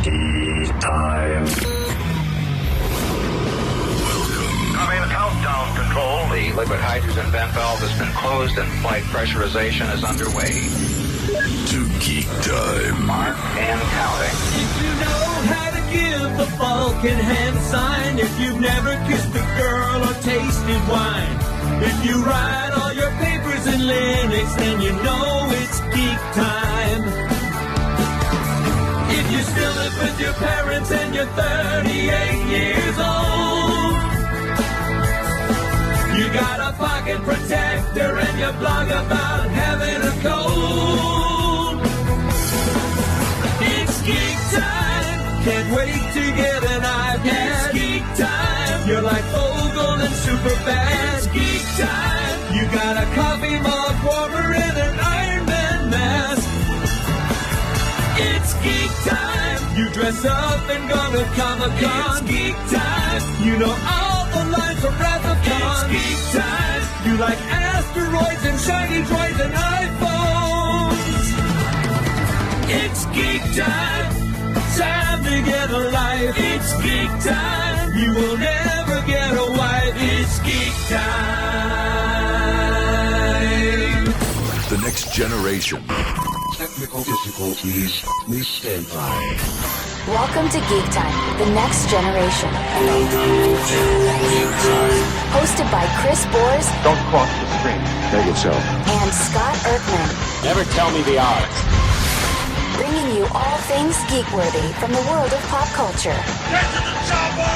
Geek Time. Coming countdown control. The liquid hydrogen vent valve has been closed and flight pressurization is underway. To Geek Time. Mark and counting. If you know how to give the Vulcan hand sign, if you've never kissed a girl or tasted wine, if you write all your papers in Linux, then you know it's Geek Time. If you still live with your parents and you're 38 years old, you got a pocket protector and you blog about having a cold. It's Geek Time. Can't wait to get an iPad. It's Geek Time. You're like Vogel and Superbad. It's Geek Time. You got a coffee mug warmer and an Iron Man mask. It's Geek Time. You dress up and go to Comic-Con. It's Geek Time. You know all the lines from Wrath of Khan. It's Geek Time. You like asteroids and shiny droids and iPhones. It's Geek Time. Time to get a life. It's Geek Time. You will never get a wife. It's Geek Time. The next generation. Technical difficulties. Please stand by. Welcome to Geek Time, the next generation. Hosted by Chris Bors. Don't cross the stream. Make it so. And Scott Erkman. Never tell me the odds. Bringing you all things geek-worthy from the world of pop culture. Get to the chopper!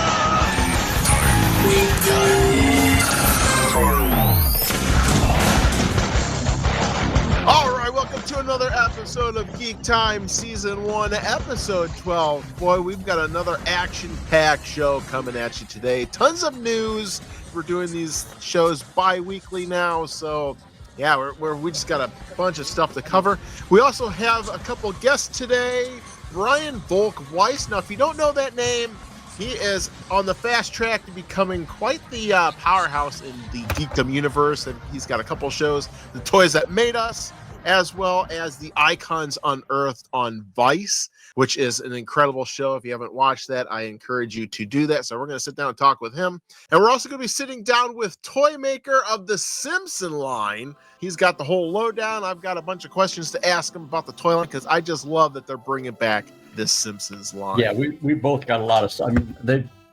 All right, welcome to another episode of Geek Time Season 1, Episode 12. Boy, we've got another action-packed show coming at you today. Tons of news. We're doing these shows bi-weekly now, so yeah, we just got a bunch of stuff to cover. We also have a couple guests today. Brian Volk-Weiss. Now, if you don't know that name, he is on the fast track to becoming quite the powerhouse in the geekdom universe, and he's got a couple shows, The Toys That Made Us, as well as the Icons Unearthed on Vice, which is an incredible show. If you haven't watched that, I encourage you to do that. So we're going to sit down and talk with him. And we're also going to be sitting down with toy maker of the Simpson line. He's got the whole lowdown. I've got a bunch of questions to ask him about the toy line because I just love that they're bringing back this Simpsons line. Yeah, we both got a lot of stuff. I mean,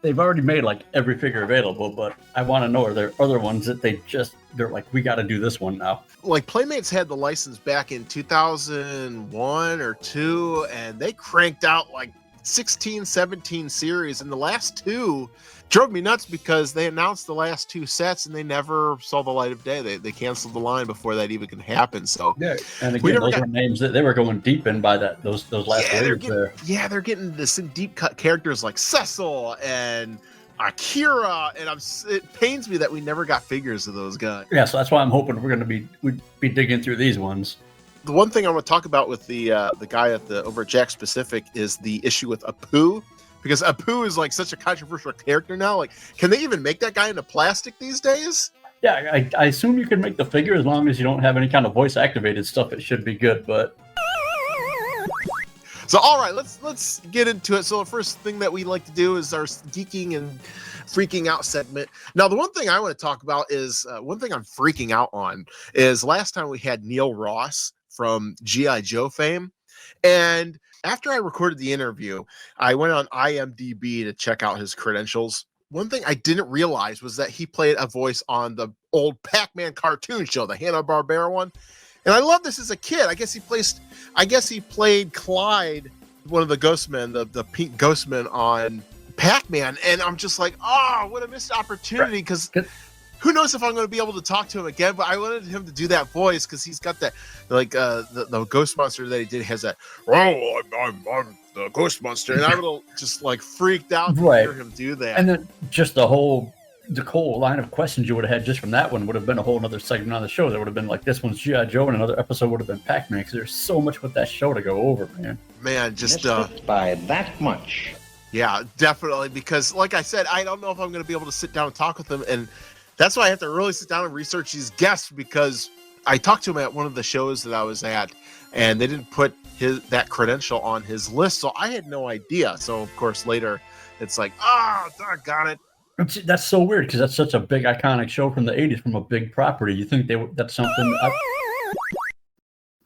they've already made like every figure available, but I want to know, are there other ones that they're like, we got to do this one now? Like Playmates had the license back in 2001 or 2, and they cranked out like 16, 17 series, and the last two drove me nuts because they announced the last two sets and they never saw the light of day. They canceled the line before that even could happen. So yeah, and again, those were names that they were going deep in by that those last waves there. Yeah, they're getting this deep cut characters like Cecil and Akira, and it pains me that we never got figures of those guys. Yeah, so that's why I'm hoping we'd be digging through these ones. The one thing I want to talk about with the guy over at Jakks Pacific is the issue with Apu, because Apu is like such a controversial character now. Like, can they even make that guy into plastic these days? Yeah, I assume you can make the figure as long as you don't have any kind of voice activated stuff. It should be good, but. So, all right, let's get into it. So the first thing that we like to do is our geeking and freaking out segment. Now, the one thing I want to talk about is one thing I'm freaking out on is last time we had Neil Ross from G.I. Joe fame. And after I recorded the interview, I went on IMDb to check out his credentials. One thing I didn't realize was that he played a voice on the old Pac-Man cartoon show, the Hanna-Barbera one. And I love this as a kid. I guess he played Clyde, one of the Ghostmen, the pink Ghostman on Pac-Man. And I'm just like, oh, what a missed opportunity. Because who knows if I'm going to be able to talk to him again. But I wanted him to do that voice because he's got that, like, the Ghost Monster that he did has that, oh, I'm the Ghost Monster. And I would have just, like, freaked out to hear him do that. And then just the whole line of questions you would have had just from that one would have been a whole other segment on the show. That would have been like, this one's G.I. Joe, and another episode would have been Pac-Man, because there's so much with that show to go over, man. Man, just by that much. Yeah, definitely, because like I said, I don't know if I'm going to be able to sit down and talk with them, and that's why I have to really sit down and research these guests, because I talked to him at one of the shows that I was at, and they didn't put that credential on his list, so I had no idea. So of course later it's like, doggone it. That's so weird because that's such a big iconic show from the 80s, from a big property. You think that's something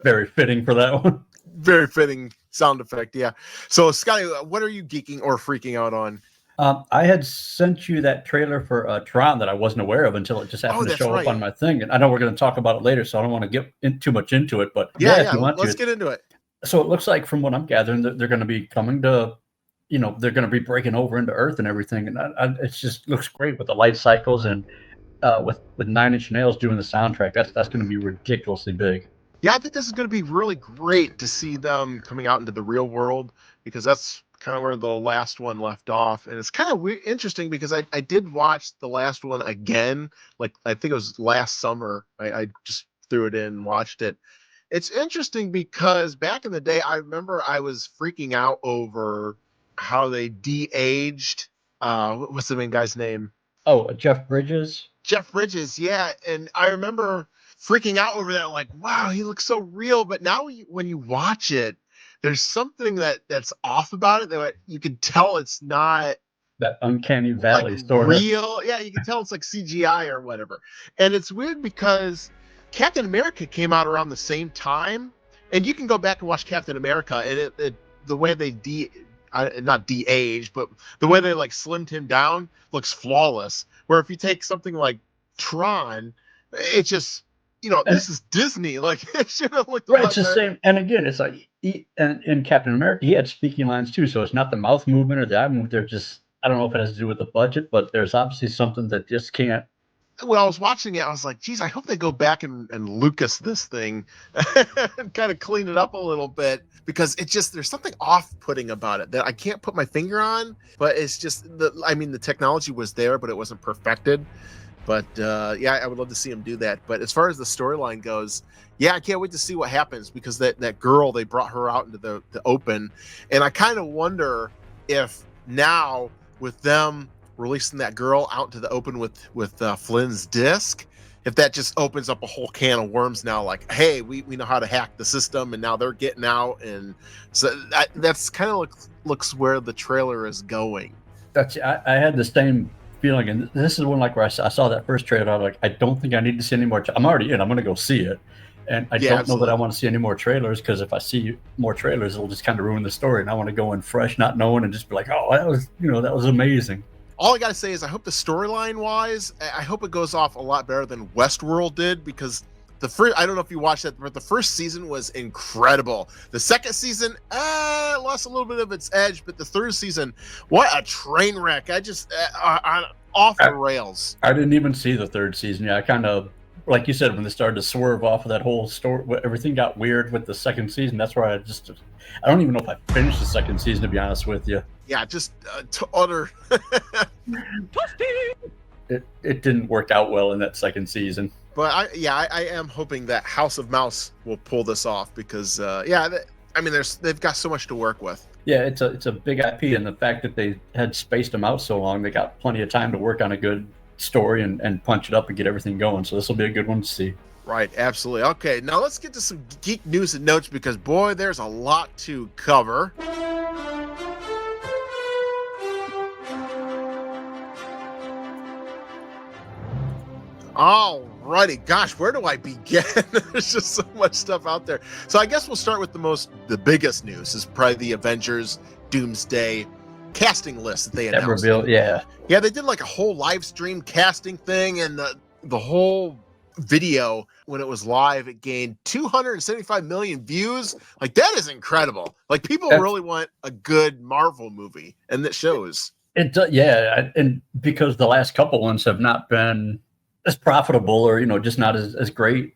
very fitting for that one. Very fitting sound effect, yeah. So Scotty, what are you geeking or freaking out on? I had sent you that trailer for Tron that I wasn't aware of until it just happened to show up on my thing. And I know we're going to talk about it later, so I don't want to get too much into it. But if you want let's get into it. So it looks like, from what I'm gathering, that they're going to be coming to, they're going to be breaking over into Earth and everything. And it just looks great with the light cycles and with Nine Inch Nails doing the soundtrack. That's going to be ridiculously big. Yeah, I think this is going to be really great to see them coming out into the real world, because that's kind of where the last one left off. And it's kind of interesting because I did watch the last one again, like I think it was last summer. I just threw it in and watched it. It's interesting because back in the day, I remember I was freaking out over how they de-aged. What's the main guy's name? Oh, Jeff Bridges? Jeff Bridges, yeah. And I remember freaking out over that, like, wow, he looks so real. But now when you watch it, there's something that's off about it that you can tell it's not that uncanny valley like story. Real. Yeah, you can tell it's like CGI or whatever. And it's weird because Captain America came out around the same time, and you can go back and watch Captain America, and it the way they not de-aged, but the way they like slimmed him down looks flawless. Where if you take something like Tron, it just, this is Disney. Like, it should have looked right. It's the same. And again, it's like in Captain America, he had speaking lines too. So it's not the mouth movement or the eye movement. They're just, I don't know if it has to do with the budget, but there's obviously something that just can't. When I was watching it, I was like, geez, I hope they go back and Lucas this thing and kind of clean it up a little bit, because it just, there's something off-putting about it that I can't put my finger on, but it's just, the technology was there, but it wasn't perfected. But I would love to see him do that. But as far as the storyline goes, I can't wait to see what happens, because that girl, they brought her out into the open. And I kind of wonder if now, with them releasing that girl out into the open with Flynn's disc, if that just opens up a whole can of worms now, like, hey, we know how to hack the system, and now they're getting out. And so that's kind of looks where the trailer is going. I had the same feeling, and this is one like where I saw that first trailer. I was like, I don't think I need to see any more. I'm already in. I'm going to go see it, and I don't know that I want to see any more trailers, because if I see more trailers, it'll just kind of ruin the story. And I want to go in fresh, not knowing, and just be like, oh, that was amazing. All I got to say is I hope the storyline wise, I hope it goes off a lot better than Westworld did, because the first, I don't know if you watched that, but the first season was incredible. The second season, lost a little bit of its edge, but the third season, what a train wreck. I just, off the rails. I didn't even see the third season. Yeah, I kind of, like you said, when they started to swerve off of that whole story, everything got weird with the second season. That's where I don't even know if I finished the second season, to be honest with you. Yeah, just to utter. It didn't work out well in that second season. But I am hoping that House of Mouse will pull this off, because they've got so much to work with. Yeah, it's a big IP, and the fact that they had spaced them out so long, they got plenty of time to work on a good story and punch it up and get everything going. So this will be a good one to see. Right, absolutely. Okay, now let's get to some geek news and notes, because boy, there's a lot to cover. Alrighty, gosh, where do I begin? There's just so much stuff out there. So I guess we'll start with the biggest news is probably the Avengers Doomsday casting list that they announced. That reveal, yeah. Yeah, they did like a whole live stream casting thing, and the whole video, when it was live, it gained 275 million views. Like, that is incredible. Like, people really want a good Marvel movie, and that shows. Yeah, and because the last couple ones have not been as profitable, or just not as great.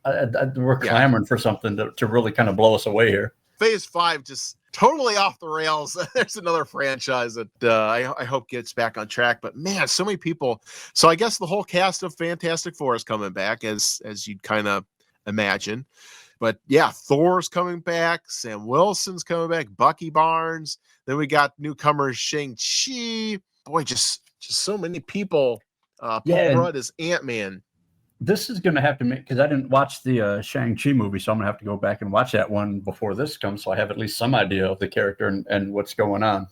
We're clamoring for something to really kind of blow us away here. Phase 5 just totally off the rails. There's another franchise that I hope gets back on track. But man, so many people. So I guess the whole cast of Fantastic Four is coming back, as you'd kind of imagine. But yeah, Thor's coming back. Sam Wilson's coming back. Bucky Barnes. Then we got newcomers Shang-Chi. Boy, just so many people. Paul Rudd is Ant-Man. this is going to have to make, because I didn't watch the Shang-Chi movie, so I'm going to have to go back and watch that one before this comes, so I have at least some idea of the character and what's going on.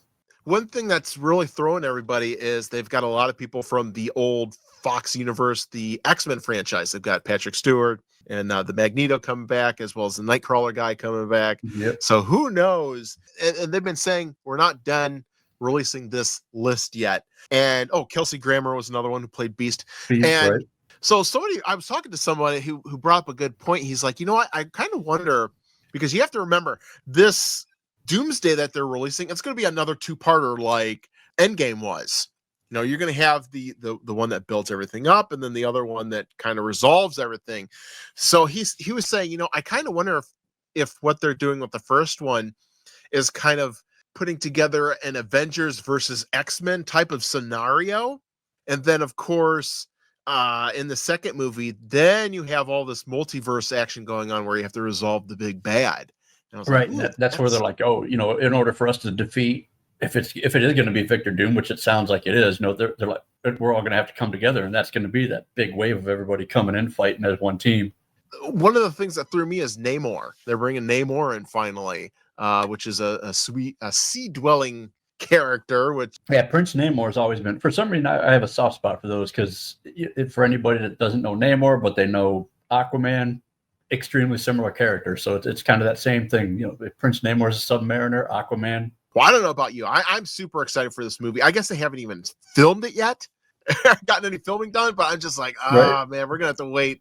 One thing that's really throwing everybody is they've got a lot of people from the old Fox universe, the X-Men franchise. They've got Patrick Stewart and the Magneto coming back, as well as the Nightcrawler guy coming back. Yep. So who knows? And they've been saying we're not done releasing this list yet. And Kelsey Grammer was another one who played Beast. And right. So I was talking to somebody who brought up a good point. He's like, you know what? I kind of wonder, because you have to remember this Doomsday that they're releasing, it's going to be another two-parter like Endgame was. You know, you're going to have the one that builds everything up, and then the other one that kind of resolves everything. So he was saying, you know, I kind of wonder if what they're doing with the first one is kind of putting together an Avengers versus X-Men type of scenario. And then, of course, in the second movie, then you have all this multiverse action going on where you have to resolve the big bad. Right. Like, that's where they're like, in order for us to defeat, if it is going to be Victor Doom, which it sounds like it is, they're like, we're all going to have to come together, and that's going to be that big wave of everybody coming in fighting as one team. One of the things that threw me is Namor. They're bringing Namor in finally, which is a sea-dwelling character. Prince Namor has always been, for some reason, I have a soft spot for those, because for anybody that doesn't know Namor, but they know Aquaman, extremely similar character. So it's kind of that same thing. Prince Namor is a submariner, Aquaman. Well, I don't know about you. I'm super excited for this movie. I guess they haven't even filmed it yet. Gotten any filming done, but I'm just like, man, we're gonna have to wait.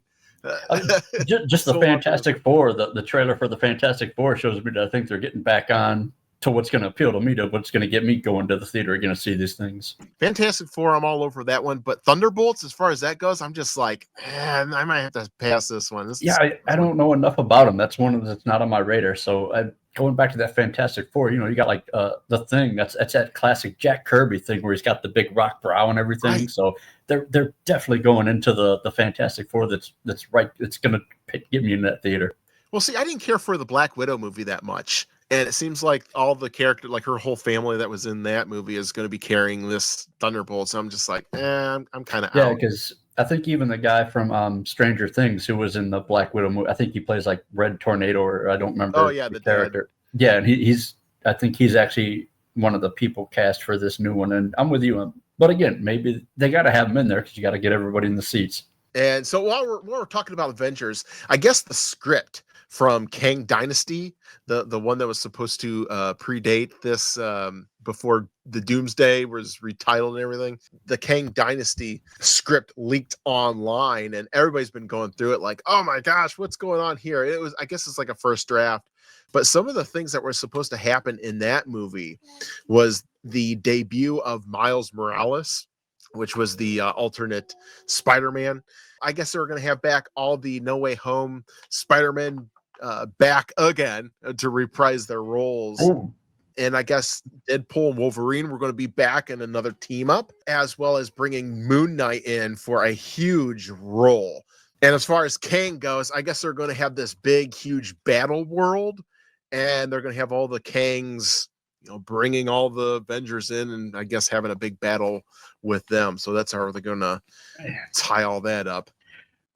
Just the Fantastic Four, the trailer for the Fantastic Four shows me that I think they're getting back on to what's going to appeal to me, to what's going to get me going to the theater again to see these things. Fantastic Four, I'm all over that one, but Thunderbolts, as far as that goes, I'm just like, man, I might have to pass this one. I don't know enough about them. That's one of that's not on my radar. So going back to that Fantastic Four, you got like the Thing. That's that classic Jack Kirby thing where he's got the big rock brow and everything. Right. So they're definitely going into the Fantastic Four. That's right. It's going to get me in that theater. Well, see, I didn't care for the Black Widow movie that much. And it seems like all the character, like her whole family that was in that movie, is going to be carrying this Thunderbolt. So I'm just like, I'm kind of out. Yeah, because I think even the guy from Stranger Things who was in the Black Widow movie, I think he plays like Red Tornado, or I don't remember. Oh, yeah, the character. Dad. Yeah, and I think he's actually one of the people cast for this new one. And I'm with you. But again, maybe they got to have him in there because you got to get everybody in the seats. And so while we're talking about Avengers, I guess the script from Kang Dynasty, the one that was supposed to predate this before the Doomsday was retitled and everything, the Kang Dynasty script leaked online, and everybody's been going through it like, oh my gosh, what's going on here? I guess it's like a first draft. But some of the things that were supposed to happen in that movie was the debut of Miles Morales, which was the alternate Spider-Man. I guess they were going to have back all the No Way Home Spider-Man back again to reprise their roles. Ooh. And I guess Deadpool and Wolverine were going to be back in another team up, as well as bringing Moon Knight in for a huge role. And as far as Kang goes, I guess they're going to have this big, huge battle world, and they're going to have all the Kangs, bringing all the Avengers in, and I guess having a big battle with them. So that's how they're going to tie all that up.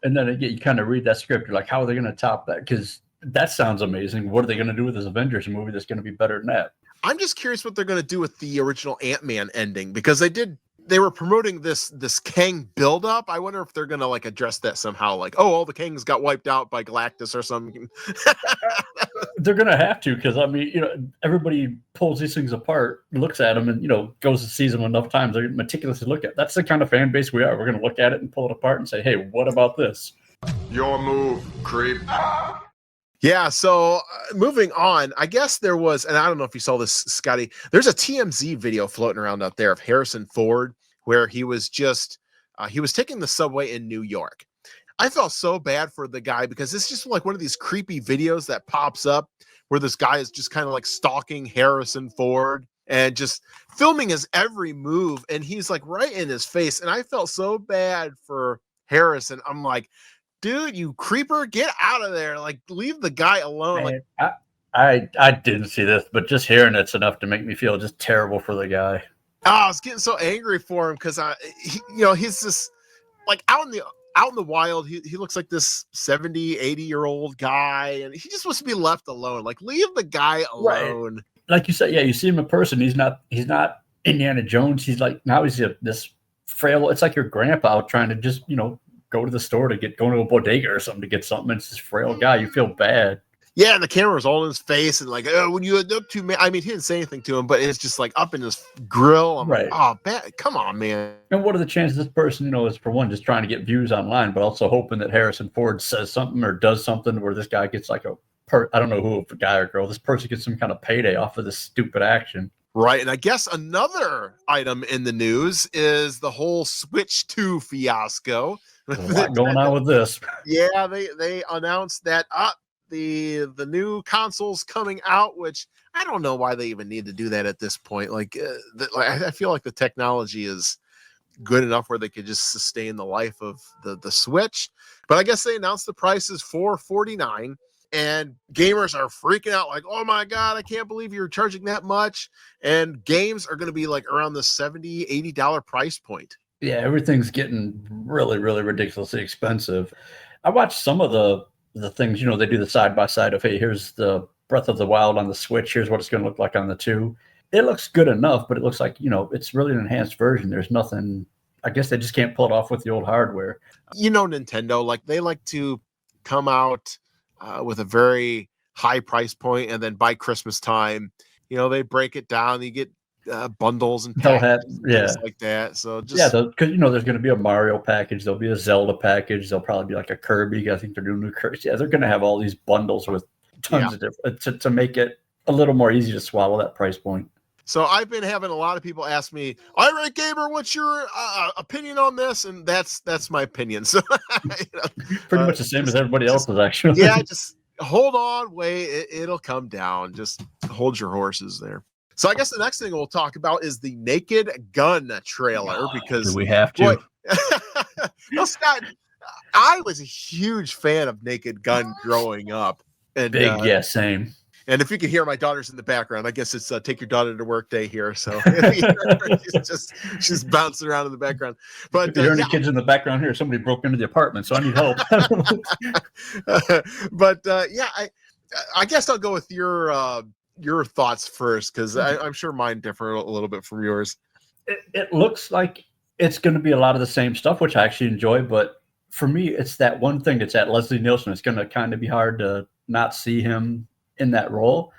And then again, you kind of read that script, you're like, how are they going to top that? Because that sounds amazing. What are they going to do with this Avengers movie that's going to be better than that? I'm just curious what they're going to do with the original Ant-Man ending, because they were promoting this Kang buildup. I wonder if they're going to like address that somehow, like, all the Kangs got wiped out by Galactus or something. They're going to have to, because I mean, everybody pulls these things apart, looks at them, and goes to sees them enough times. They're meticulously look at. That's the kind of fan base we are. We're going to look at it and pull it apart and say, hey, what about this? Your move, creep. Yeah, so moving on, I guess there was, and I don't know if you saw this, Scotty, there's a TMZ video floating around out there of Harrison Ford where he was just, he was taking the subway in New York. I felt so bad for the guy because it's just like one of these creepy videos that pops up where this guy is just kind of like stalking Harrison Ford and just filming his every move. And he's like right in his face. And I felt so bad for Harrison. I'm like, dude, you creeper, get out of there. Like, leave the guy alone. Man, like, I didn't see this, but just hearing it's enough to make me feel just terrible for the guy. I was getting so angry for him because he's just like out in the out in the wild, he looks like this 70, 80-year-old guy, and he just wants to be left alone. Like, leave the guy alone. Right. Like you said, yeah, you see him in person. He's not Indiana Jones. He's like, now he's this frail. It's like your grandpa trying to just, go to the store to go to a bodega or something to get something. It's this frail guy. You feel bad. Yeah, and the camera was all in his face, and like, oh, when you end up to me, I mean, he didn't say anything to him, but it's just like up in his grill. I'm right. Like, oh, bad. Come on, man. And what are the chances this person, is for one just trying to get views online, but also hoping that Harrison Ford says something or does something where this guy gets like I don't know who, if a guy or girl, this person gets some kind of payday off of this stupid action. Right, and I guess another item in the news is the whole Switch 2 fiasco. A lot going on with this. Yeah, they announced that the new console's coming out, which I don't know why they even need to do that at this point. Like, I feel like the technology is good enough where they could just sustain the life of the Switch. But I guess they announced the price is $449, and gamers are freaking out like, oh my God, I can't believe you're charging that much. And games are going to be like around the $70, $80 price point. Yeah, everything's getting really, really ridiculously expensive. I watched some of the things, they do the side-by-side of, hey, here's the Breath of the Wild on the Switch. Here's what it's going to look like on the 2. It looks good enough, but it looks like, it's really an enhanced version. There's nothing, I guess they just can't pull it off with the old hardware. Nintendo, like they like to come out with a very high price point, and then by Christmas time, they break it down. You get bundles and things like that. So just because there's going to be a Mario package, there'll be a Zelda package, there'll probably be like a Kirby. I think they're doing new Kirby. Yeah, they're going to have all these bundles with tons of different to make it a little more easy to swallow that price point. So I've been having a lot of people ask me, Irate Gamer, what's your opinion on this? And that's my opinion. So pretty much the same as everybody else's, actually. Yeah, just hold on, wait, it'll come down. Just hold your horses there. So I guess the next thing we'll talk about is the Naked Gun trailer, because do we have to. No, Scott, I was a huge fan of Naked Gun growing up. And same. And if you can hear my daughter's in the background, I guess it's take your daughter to work day here. So she's bouncing around in the background. But if you hear any kids in the background here, somebody broke into the apartment, so I need help. But I guess I'll go with your thoughts first, because I'm sure mine differ a little bit from yours. It looks like it's going to be a lot of the same stuff, which I actually enjoy. But for me, it's that one thing. It's that Leslie Nielsen. It's going to kind of be hard to not see him in that role.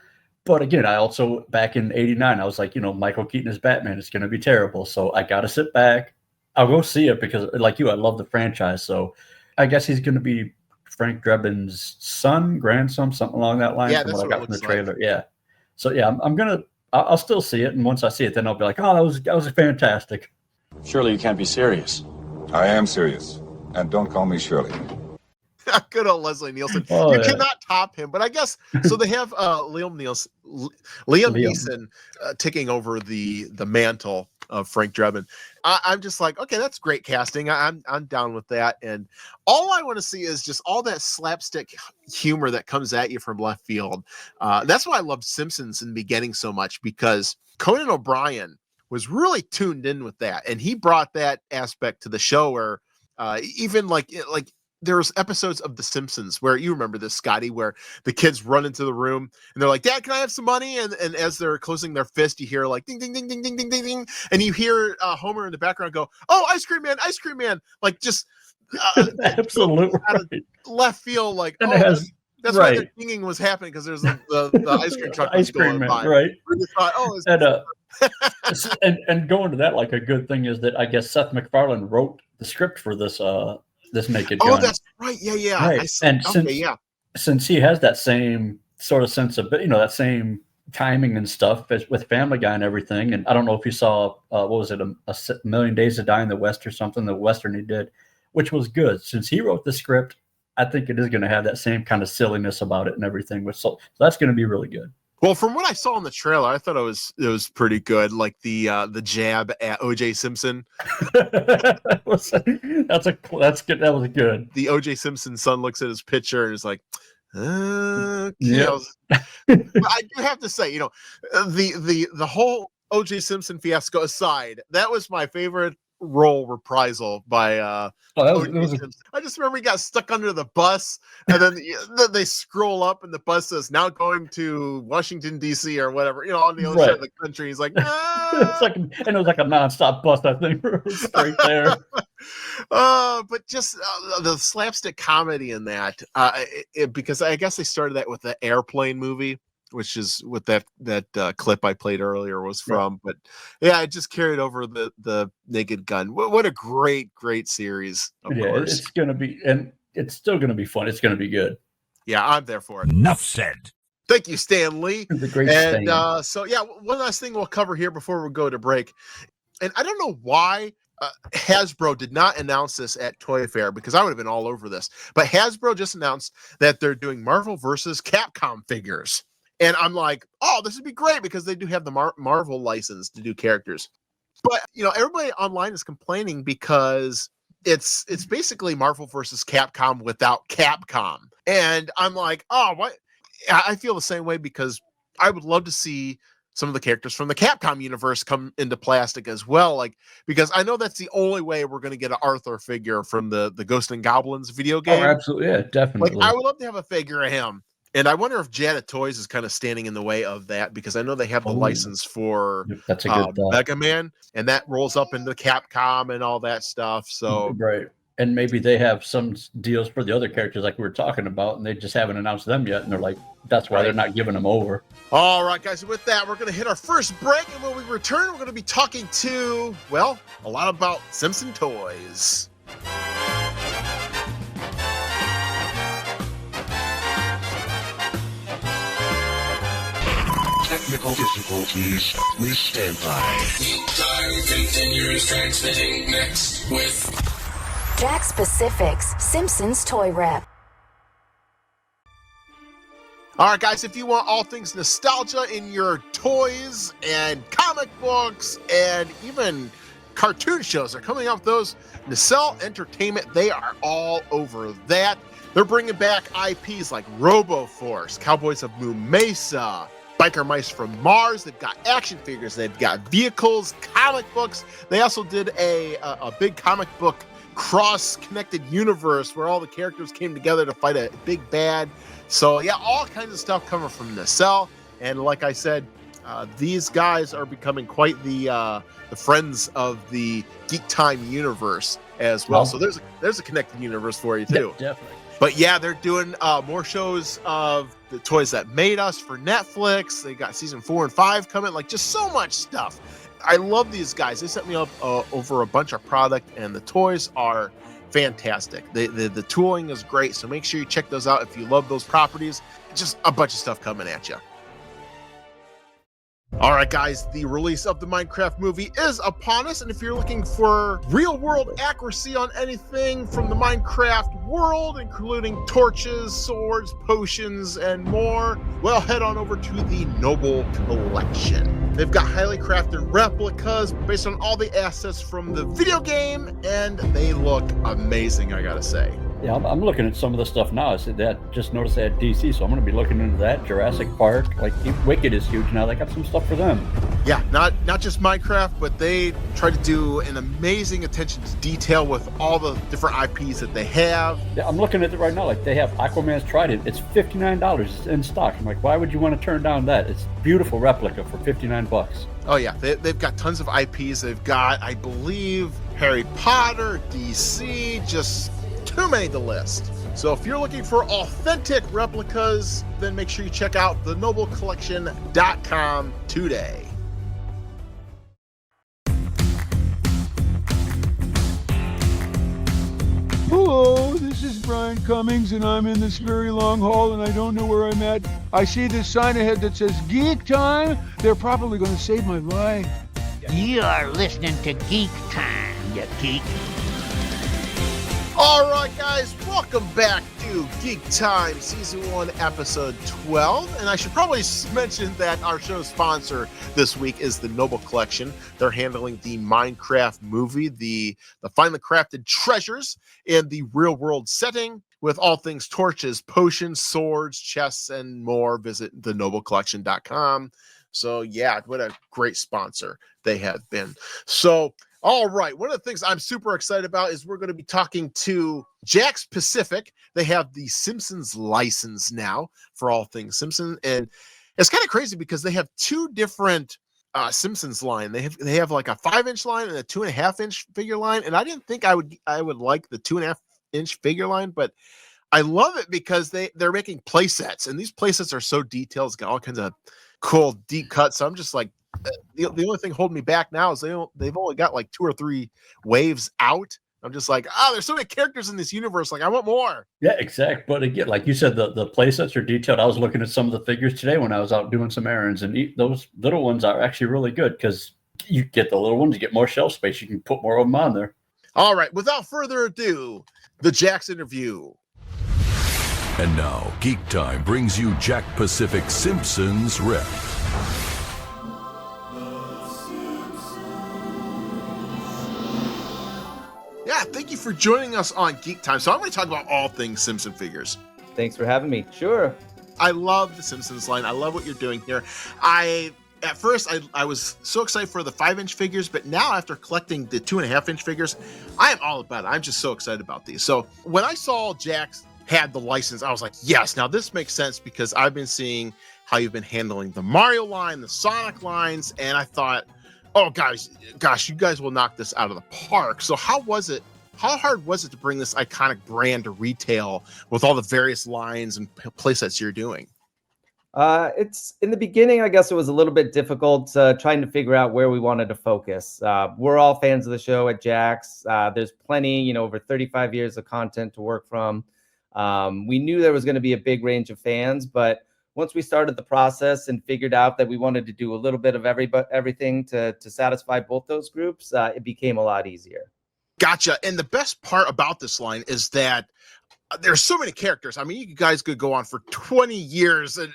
But again, I also, back in '89, I was like, Michael Keaton as Batman is going to be terrible. So I got to sit back. I'll go see it because, like you, I love the franchise. So I guess he's going to be Frank Drebin's son, grandson, something along that line. Yeah, from that's what I got from the trailer. Like. Yeah. So yeah, I'll still see it. And once I see it, then I'll be like, oh, that was fantastic. Surely you can't be serious. I am serious. And don't call me Shirley. Good old Leslie Nielsen. You cannot top him. But I guess so. They have Liam Neeson taking over the mantle of Frank Drebin. I'm just like, okay, that's great casting. I'm down with that. And all I want to see is just all that slapstick humor that comes at you from left field. That's why I loved Simpsons in the beginning so much, because Conan O'Brien was really tuned in with that, and he brought that aspect to the show where even like there's episodes of The Simpsons where, you remember this, Scotty, where the kids run into the room and they're like, Dad, can I have some money? And as they're closing their fist, you hear like ding, ding, ding, ding, ding, ding, ding, ding. And you hear Homer in the background go, oh, ice cream man. Like just absolutely out of left field. Like, and that's why the dinging was happening, because there's the ice cream truck was going by. Right. We thought, and going to that, like, a good thing is that I guess Seth MacFarlane wrote the script for this Naked Gun. Oh, that's right. Yeah. Right. Since he has that same sort of sense of, that same timing and stuff as with Family Guy and everything. And I don't know if you saw, what was it, a Million Days to Die in the West or something, the Western he did, which was good. Since he wrote the script, I think it is going to have that same kind of silliness about it and everything. So that's going to be really good. Well, from what I saw in the trailer, I thought it was pretty good. Like the jab at O.J. Simpson. That's good. That was good. The O.J. Simpson son looks at his picture and is like, okay. Yeah. But I do have to say, the whole O.J. Simpson fiasco aside, that was my favorite role reprisal by I just remember he got stuck under the bus, and then they scroll up, and the bus says now going to Washington D.C. or whatever, on the other side of the country. He's like, it's like, and it was like a nonstop bus, I think, straight there. But just the slapstick comedy in that, because I guess they started that with the Airplane movie, which is what that clip I played earlier was from. But yeah, it just carried over the Naked Gun. What a great series. Of course. It's going to be, and it's still going to be fun. It's going to be good. Yeah, I'm there for it. Enough said. Thank you, Stan Lee. The great Stan. So yeah, one last thing we'll cover here before we go to break. And I don't know why Hasbro did not announce this at Toy Fair, because I would have been all over this. But Hasbro just announced that they're doing Marvel versus Capcom figures. And I'm like, oh, this would be great, because they do have the Marvel license to do characters. But, everybody online is complaining because it's basically Marvel versus Capcom without Capcom. And I'm like, oh, what? I feel the same way, because I would love to see some of the characters from the Capcom universe come into plastic as well. Because I know that's the only way we're going to get an Arthur figure from the Ghost and Goblins video game. Oh, absolutely. Yeah, definitely. I would love to have a figure of him. And I wonder if Jada Toys is kind of standing in the way of that, because I know they have the license for that's a good Mega Man, and that rolls up into Capcom and all that stuff. So right. And maybe they have some deals for the other characters like we were talking about, and they just haven't announced them yet. And they're like, that's why they're not giving them over. All right, guys. With that, we're going to hit our first break. And when we return, we're going to be talking to, a lot about Simpson toys. Technical difficulties. Please stand by. Geek Time continues transmitting next with Jakks Pacific's Simpsons Toy Rep. All right, guys, if you want all things nostalgia in your toys and comic books and even cartoon shows, they're coming up with those. Nacelle Entertainment, they are all over that. They're bringing back IPs like RoboForce, Cowboys of Moon Mesa, Biker Mice from Mars. They've got action figures. They've got vehicles, comic books. They also did a big comic book cross-connected universe where all the characters came together to fight a big bad. So yeah, all kinds of stuff coming from Nacelle. And like I said, these guys are becoming quite the friends of the Geek Time universe as well. So there's a connected universe for you too. Yeah, definitely. But yeah, they're doing more shows of the Toys That Made Us for Netflix. They got season 4 and 5 coming. Like, just so much stuff. I love these guys. They set me up over a bunch of product, and the toys are fantastic. The tooling is great, so make sure you check those out if you love those properties. Just a bunch of stuff coming at you. All right, guys, the release of the Minecraft movie is upon us, and if you're looking for real-world accuracy on anything from the Minecraft world, including torches, swords, potions, and more, well, head on over to the Noble Collection. They've got highly crafted replicas based on all the assets from the video game, and they look amazing, I gotta say. Yeah, I'm looking at some of the stuff now. I said that just noticed they had DC, so I'm going to be looking into that. Jurassic Park, like Wicked is huge now. They got some stuff for them. Yeah, not just Minecraft, but they try to do an amazing attention to detail with all the different IPs that they have. Yeah, I'm looking at it right now. Like they have Aquaman's Trident. It's $59. It's in stock. I'm like, why would you want to turn down that? It's a beautiful replica for $59. Oh yeah, they've got tons of IPs. They've got, I believe, Harry Potter, DC, just too many to list. So if you're looking for authentic replicas, then make sure you check out thenoblecollection.com today. Hello, this is Brian Cummings, and I'm in this very long hall, and I don't know where I'm at. I see this sign ahead that says Geek Time. They're probably going to save my life. You are listening to Geek Time, you geek. All right, guys, welcome back to Geek Time Season 1, Episode 12. And I should probably mention that our show sponsor this week is the Noble Collection. They're handling the Minecraft movie, the finely crafted treasures in the real-world setting. With all things torches, potions, swords, chests, and more, visit thenoblecollection.com. So yeah, what a great sponsor they have been. So, all right. One of the things I'm super excited about is we're going to be talking to Jakks Pacific. They have the Simpsons license now for all things Simpson. And it's kind of crazy because they have two different Simpsons line. They have like a 5-inch line and a 2.5-inch figure line. And I didn't think I would like the 2.5-inch figure line, but I love it because they're making play sets, and these play sets are so detailed. It's got all kinds of cool deep cuts. So I'm just like, the only thing holding me back now is they've only got like 2 or 3 waves out. I'm just like, there's so many characters in this universe. Like, I want more. Yeah, exact. But again, like you said, the play sets are detailed. I was looking at some of the figures today when I was out doing some errands, and those little ones are actually really good because you get the little ones, you get more shelf space. You can put more of them on there. All right. Without further ado, the Jakks interview. And now, Geek Time brings you Jakks Pacific Simpsons Rep. Yeah, thank you for joining us on Geek Time. So I'm going to talk about all things Simpson figures. Thanks for having me. Sure. I love the Simpsons line. I love what you're doing here. At first, I was so excited for the 5-inch figures, but now after collecting the 2.5-inch figures, I am all about it. I'm just so excited about these. So when I saw Jakks had the license, I was like, yes, now this makes sense because I've been seeing how you've been handling the Mario line, the Sonic lines, and I thought, oh, gosh, you guys will knock this out of the park. So how hard was it to bring this iconic brand to retail with all the various lines and playsets you're doing? It's in the beginning, I guess it was a little bit difficult trying to figure out where we wanted to focus. We're all fans of the show at Jakks. There's plenty, over 35 years of content to work from. We knew there was going to be a big range of fans, but once we started the process and figured out that we wanted to do a little bit of everything to satisfy both those groups, it became a lot easier. Gotcha. And the best part about this line is that there's so many characters. I mean, you guys could go on for 20 years and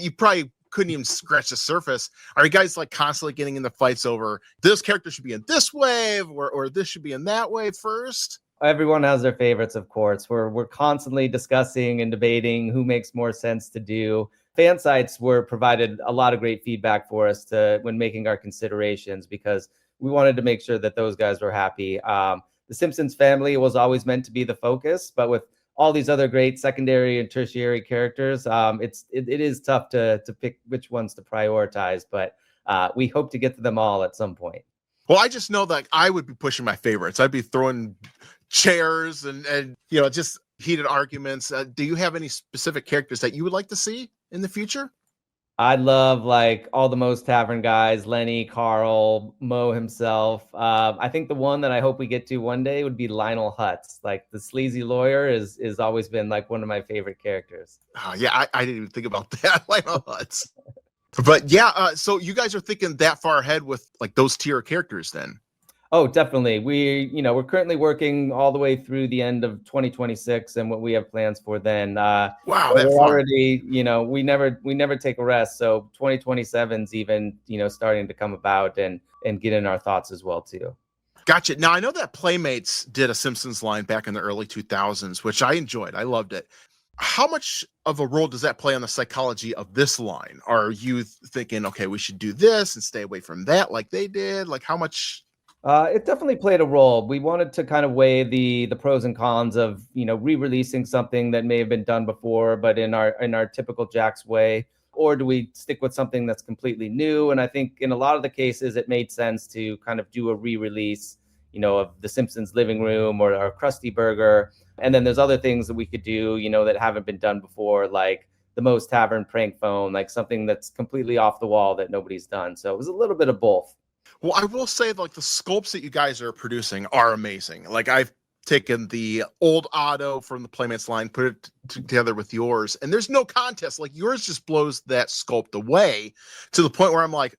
you probably couldn't even scratch the surface. Are you guys like constantly getting into fights over this character should be in this wave or this should be in that wave first? Everyone has their favorites, of course. We're constantly discussing and debating who makes more sense to do. Fan sites provided a lot of great feedback for us when making our considerations because we wanted to make sure that those guys were happy. The Simpsons family was always meant to be the focus, but with all these other great secondary and tertiary characters, it is tough to pick which ones to prioritize, but we hope to get to them all at some point. Well, I just know that I would be pushing my favorites. I'd be throwing chairs and just heated arguments. Do you have any specific characters that you would like to see in the future? I'd love like all the Moe's Tavern guys, Lenny, Carl, Moe himself. I think the one that I hope we get to one day would be Lionel Hutz. Like the sleazy lawyer is always been like one of my favorite characters. Oh, yeah, I didn't even think about that, Lionel Hutz. But yeah, so you guys are thinking that far ahead with like those tier characters then? Oh, definitely. We're currently working all the way through the end of 2026 and what we have plans for then. Wow, we're already, we never take a rest. So 2027's even, starting to come about and get in our thoughts as well too. Gotcha. Now I know that Playmates did a Simpsons line back in the early 2000s, which I enjoyed. I loved it. How much of a role does that play on the psychology of this line? Are you thinking, okay, we should do this and stay away from that like they did? Like how much? It definitely played a role. We wanted to kind of weigh the pros and cons of, re-releasing something that may have been done before, but in our typical Jakks way, or do we stick with something that's completely new? And I think in a lot of the cases, it made sense to kind of do a re-release, of the Simpsons Living Room or Krusty Burger. And then there's other things that we could do, that haven't been done before, like the Moe's Tavern prank phone, like something that's completely off the wall that nobody's done. So it was a little bit of both. Well, I will say like the sculpts that you guys are producing are amazing. Like I've taken the old Otto from the Playmates line, put it together with yours, and there's no contest. Like yours just blows that sculpt away to the point where I'm like,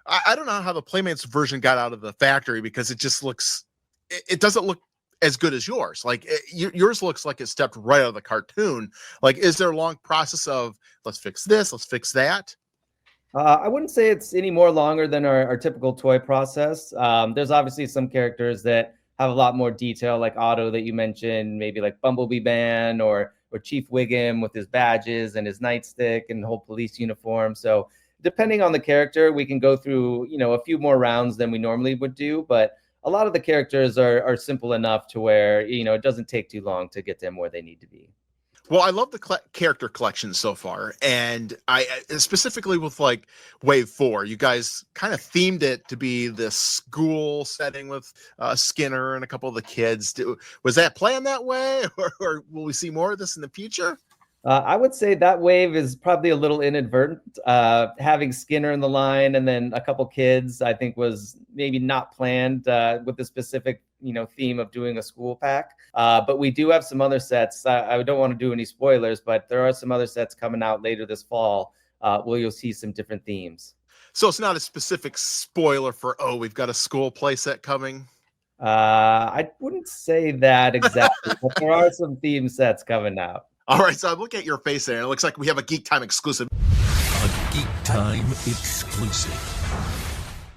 I don't know how the Playmates version got out of the factory because it just it doesn't look as good as yours. Like yours looks like it stepped right out of the cartoon. Like, is there a long process of let's fix this, let's fix that? I wouldn't say it's any more longer than our typical toy process. There's obviously some characters that have a lot more detail, like Otto that you mentioned, maybe like Bumblebee Man or Chief Wiggum with his badges and his nightstick and whole police uniform. So depending on the character, we can go through, a few more rounds than we normally would do. But a lot of the characters are simple enough to where, it doesn't take too long to get them where they need to be. Well, I love the character collection so far, and I specifically with like Wave 4, you guys kind of themed it to be this school setting with Skinner and a couple of the kids. Was that planned that way, or will we see more of this in the future? I would say that wave is probably a little inadvertent. Having Skinner in the line and then a couple kids, I think, was maybe not planned with the specific, theme of doing a school pack. But we do have some other sets. I don't want to do any spoilers, but there are some other sets coming out later this fall where you'll see some different themes. So it's not a specific spoiler for, we've got a school playset coming? I wouldn't say that exactly, but there are some theme sets coming out. All right, so I'm looking at your face there, and it looks like we have a Geek Time exclusive. A Geek Time exclusive.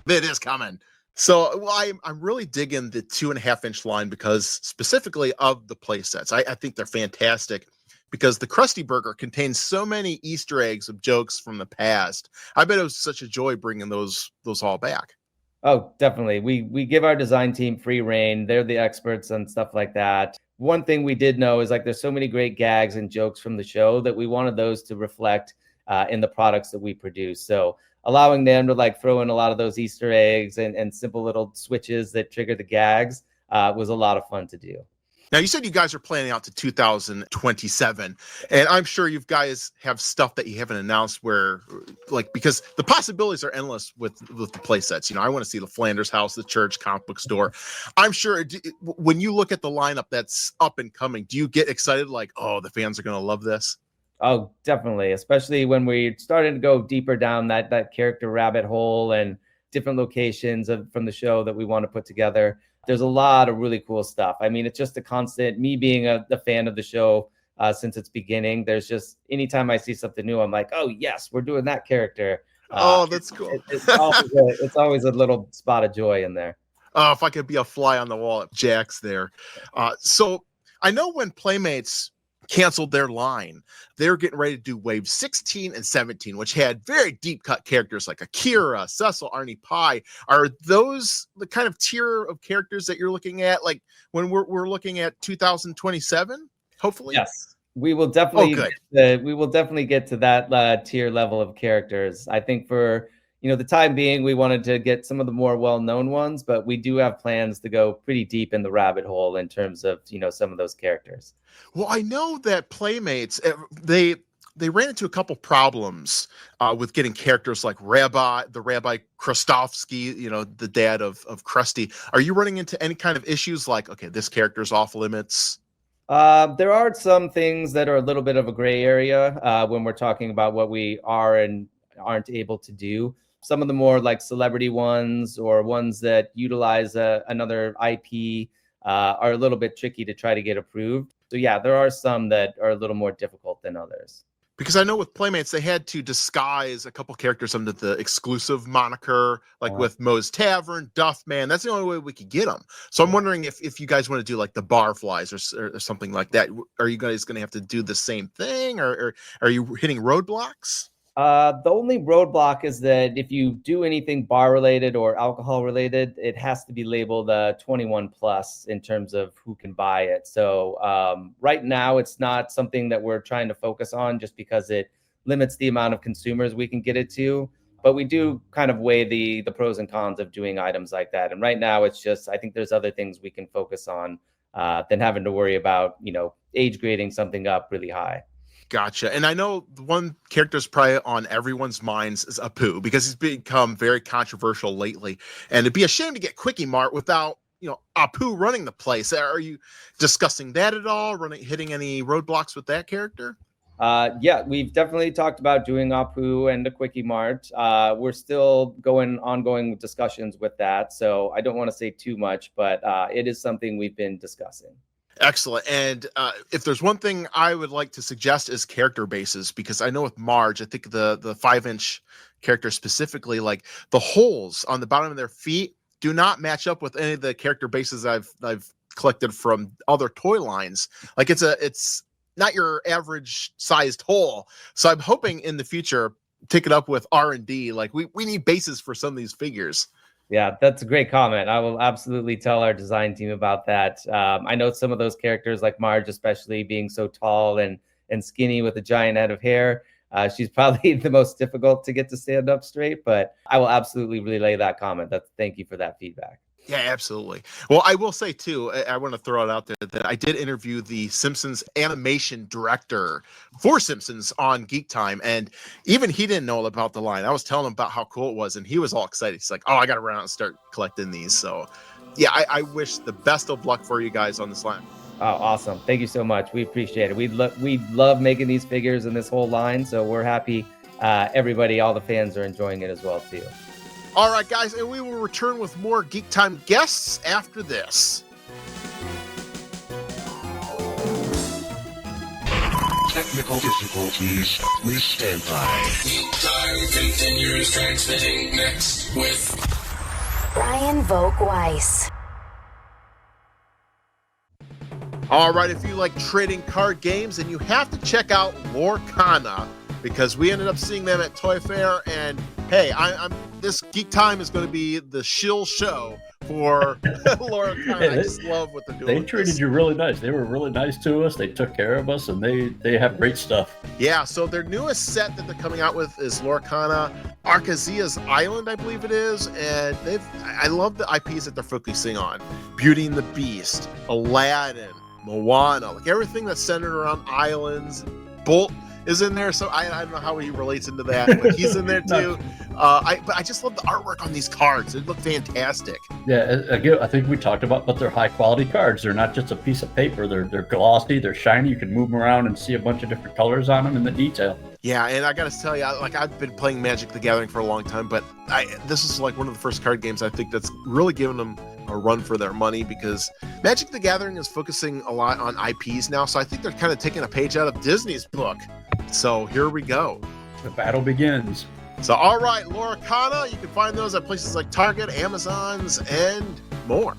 It is coming. So I'm really digging the 2.5-inch line because specifically of the play sets. I think they're fantastic because the Krusty Burger contains so many Easter eggs of jokes from the past. I bet it was such a joy bringing those all back. Oh, definitely. We give our design team free reign. They're the experts on stuff like that. One thing we did know is like there's so many great gags and jokes from the show that we wanted those to reflect in the products that we produce. So allowing them to like throw in a lot of those Easter eggs and simple little switches that trigger the gags was a lot of fun to do. Now, you said you guys are planning out to 2027, and I'm sure you guys have stuff that you haven't announced where, like, because the possibilities are endless with the play sets. I want to see the Flanders house, the church, comic book store. I'm sure when you look at the lineup that's up and coming, do you get excited like, oh, the fans are going to love this? Oh, definitely. Especially when we started to go deeper down that character rabbit hole and different locations from the show that we want to put together. There's a lot of really cool stuff. I mean, it's just a constant, me being a fan of the show since its beginning. There's just, anytime I see something new, I'm like, oh, yes, we're doing that character. That's cool. It's always a little spot of joy in there. Oh, if I could be a fly on the wall at Jakks there. So I know when Playmates canceled their line, they were getting ready to do wave 16 and 17, which had very deep cut characters like Akira, Cecil, Arnie Pie. Are those the kind of tier of characters that you're looking at, like when we're looking at 2027? Hopefully, yes, we will definitely. We will definitely get to that tier level of characters. I think for the time being, we wanted to get some of the more well-known ones, but we do have plans to go pretty deep in the rabbit hole in terms of some of those characters. Well, I know that Playmates, they ran into a couple problems with getting characters like Rabbi Krustovsky, the dad of Krusty. Are you running into any kind of issues like, okay, this character's off limits? There are some things that are a little bit of a gray area when we're talking about what we are and aren't able to do. Some of the more like celebrity ones or ones that utilize another IP are a little bit tricky to try to get approved. So yeah, there are some that are a little more difficult than others. Because I know with Playmates, they had to disguise a couple characters under the exclusive moniker, like with Moe's Tavern, Duffman. That's the only way we could get them. So I'm wondering if you guys want to do like the Barflies or something like that. Are you guys going to have to do the same thing, or are you hitting roadblocks? The only roadblock is that if you do anything bar related or alcohol related, it has to be labeled 21 plus in terms of who can buy it. So right now, it's not something that we're trying to focus on just because it limits the amount of consumers we can get it to. But we do kind of weigh the pros and cons of doing items like that. And right now, it's just, I think there's other things we can focus on than having to worry about, age grading something up really high. Gotcha. And I know the one character's probably on everyone's minds is Apu, because he's become very controversial lately. And it'd be a shame to get Quickie Mart without, Apu running the place. Are you discussing that at all? Hitting any roadblocks with that character? Yeah, we've definitely talked about doing Apu and the Quickie Mart. We're still ongoing discussions with that. So I don't want to say too much, but it is something we've been discussing. Excellent. And if there's one thing I would like to suggest is character bases, because I know with Marge, I think the 5-inch character specifically, like the holes on the bottom of their feet do not match up with any of the character bases I've collected from other toy lines. Like it's not your average sized hole. So I'm hoping in the future take it up with R&D. Like we need bases for some of these figures. Yeah, that's a great comment. I will absolutely tell our design team about that. I know some of those characters, like Marge, especially being so tall and skinny with a giant head of hair. She's probably the most difficult to get to stand up straight, but I will absolutely relay that comment. Thank you for that feedback. Yeah, absolutely. Well, I will say, too, I want to throw it out there that I did interview the Simpsons animation director for Simpsons on Geek Time, and even he didn't know about the line. I was telling him about how cool it was, and he was all excited. He's like, oh, I got to run out and start collecting these. So, yeah, I wish the best of luck for you guys on this line. Oh, awesome. Thank you so much. We appreciate it. We love making these figures and this whole line, so we're happy everybody, all the fans are enjoying it as well, too. All right, guys, and we will return with more Geek Time guests after this. Technical difficulties. Please stand by. Geek Time continues transmitting next with Brian Volk-Weiss. All right, if you like trading card games, and you have to check out Lorcana, because we ended up seeing them at Toy Fair, and hey, this Geek Time is going to be the shill show for Lorcana. I just love what they're doing. They treated you really nice. They were really nice to us. They took care of us, and they have great stuff. Yeah, so their newest set that they're coming out with is Lorcana Arcazia's Island, I believe it is, and I love the IPs that they're focusing on. Beauty and the Beast, Aladdin, Moana, like everything that's centered around islands. Bolt is in there, so I don't know how he relates into that, but he's in there too. But I just love the artwork on these cards. They look fantastic. Yeah, again, I think we talked about, but they're high quality cards. They're not just a piece of paper. They're glossy, they're shiny. You can move them around and see a bunch of different colors on them in the detail. Yeah, and I gotta tell you, I've been playing Magic the Gathering for a long time, but this is like one of the first card games I think that's really given them a run for their money, because Magic the Gathering is focusing a lot on IPs now, so I think they're kind of taking a page out of Disney's book. So here we go. The battle begins. So all right, Lorcana, you can find those at places like Target, Amazon's, and more.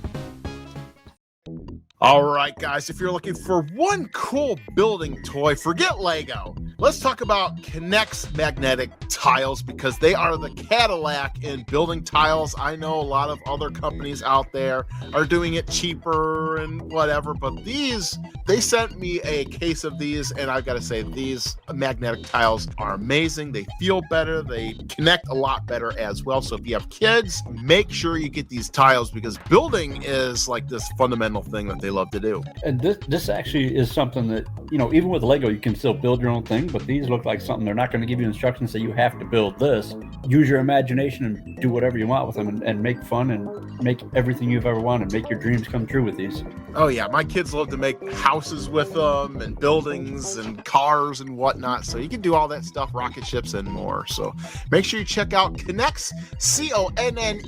All right, guys, if you're looking for one cool building toy, forget Lego. Let's talk about Connect's magnetic tiles, because they are the Cadillac in building tiles. I know a lot of other companies out there are doing it cheaper and whatever, but they sent me a case of these, and I've got to say, these magnetic tiles are amazing. They feel better. They connect a lot better as well. So if you have kids, make sure you get these tiles, because building is like this fundamental thing that they love to do. And this actually is something that, even with Lego, you can still build your own thing, but these look like something they're not going to give you instructions that you have to build this. Use your imagination and do whatever you want with them, and make fun and make everything you've ever wanted. Make your dreams come true with these. Oh yeah, my kids love to make houses with them and buildings and cars and whatnot. So you can do all that stuff, rocket ships and more. So make sure you check out Connect's, CONNECTIX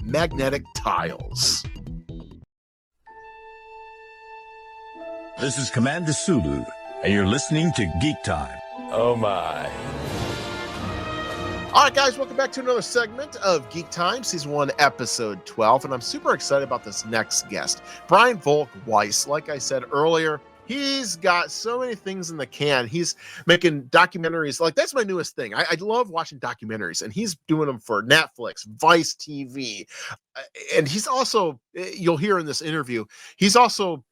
magnetic tiles. This is Commander Sulu, and you're listening to Geek Time. Oh my. All right, guys, welcome back to another segment of Geek Time, Season 1, Episode 12, and I'm super excited about this next guest, Brian Volk-Weiss. Like I said earlier, he's got so many things in the can. He's making documentaries. Like, that's my newest thing. I love watching documentaries, and he's doing them for Netflix, Vice TV, and he's also, you'll hear in this interview, he's also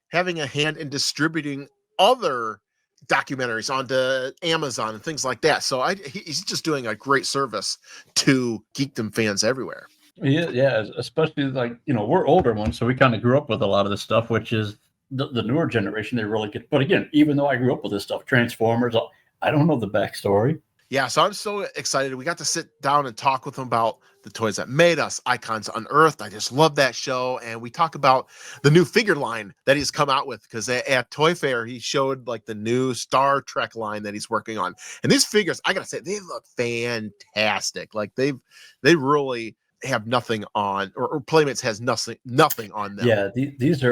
having a hand in distributing other documentaries onto Amazon and things like that. So he's just doing a great service to Geekdom fans everywhere. Yeah, especially we're older ones, so we kind of grew up with a lot of this stuff, which is the newer generation. They really get. But again, even though I grew up with this stuff, Transformers, I don't know the backstory. Yeah, so I'm so excited. We got to sit down and talk with him about the toys that made us, Icons Unearthed. I just love that show. And we talk about the new figure line that he's come out with, because at Toy Fair, he showed like the new Star Trek line that he's working on. And these figures, I got to say, they look fantastic. Like they really have nothing on, or Playmates has nothing on them. Yeah, these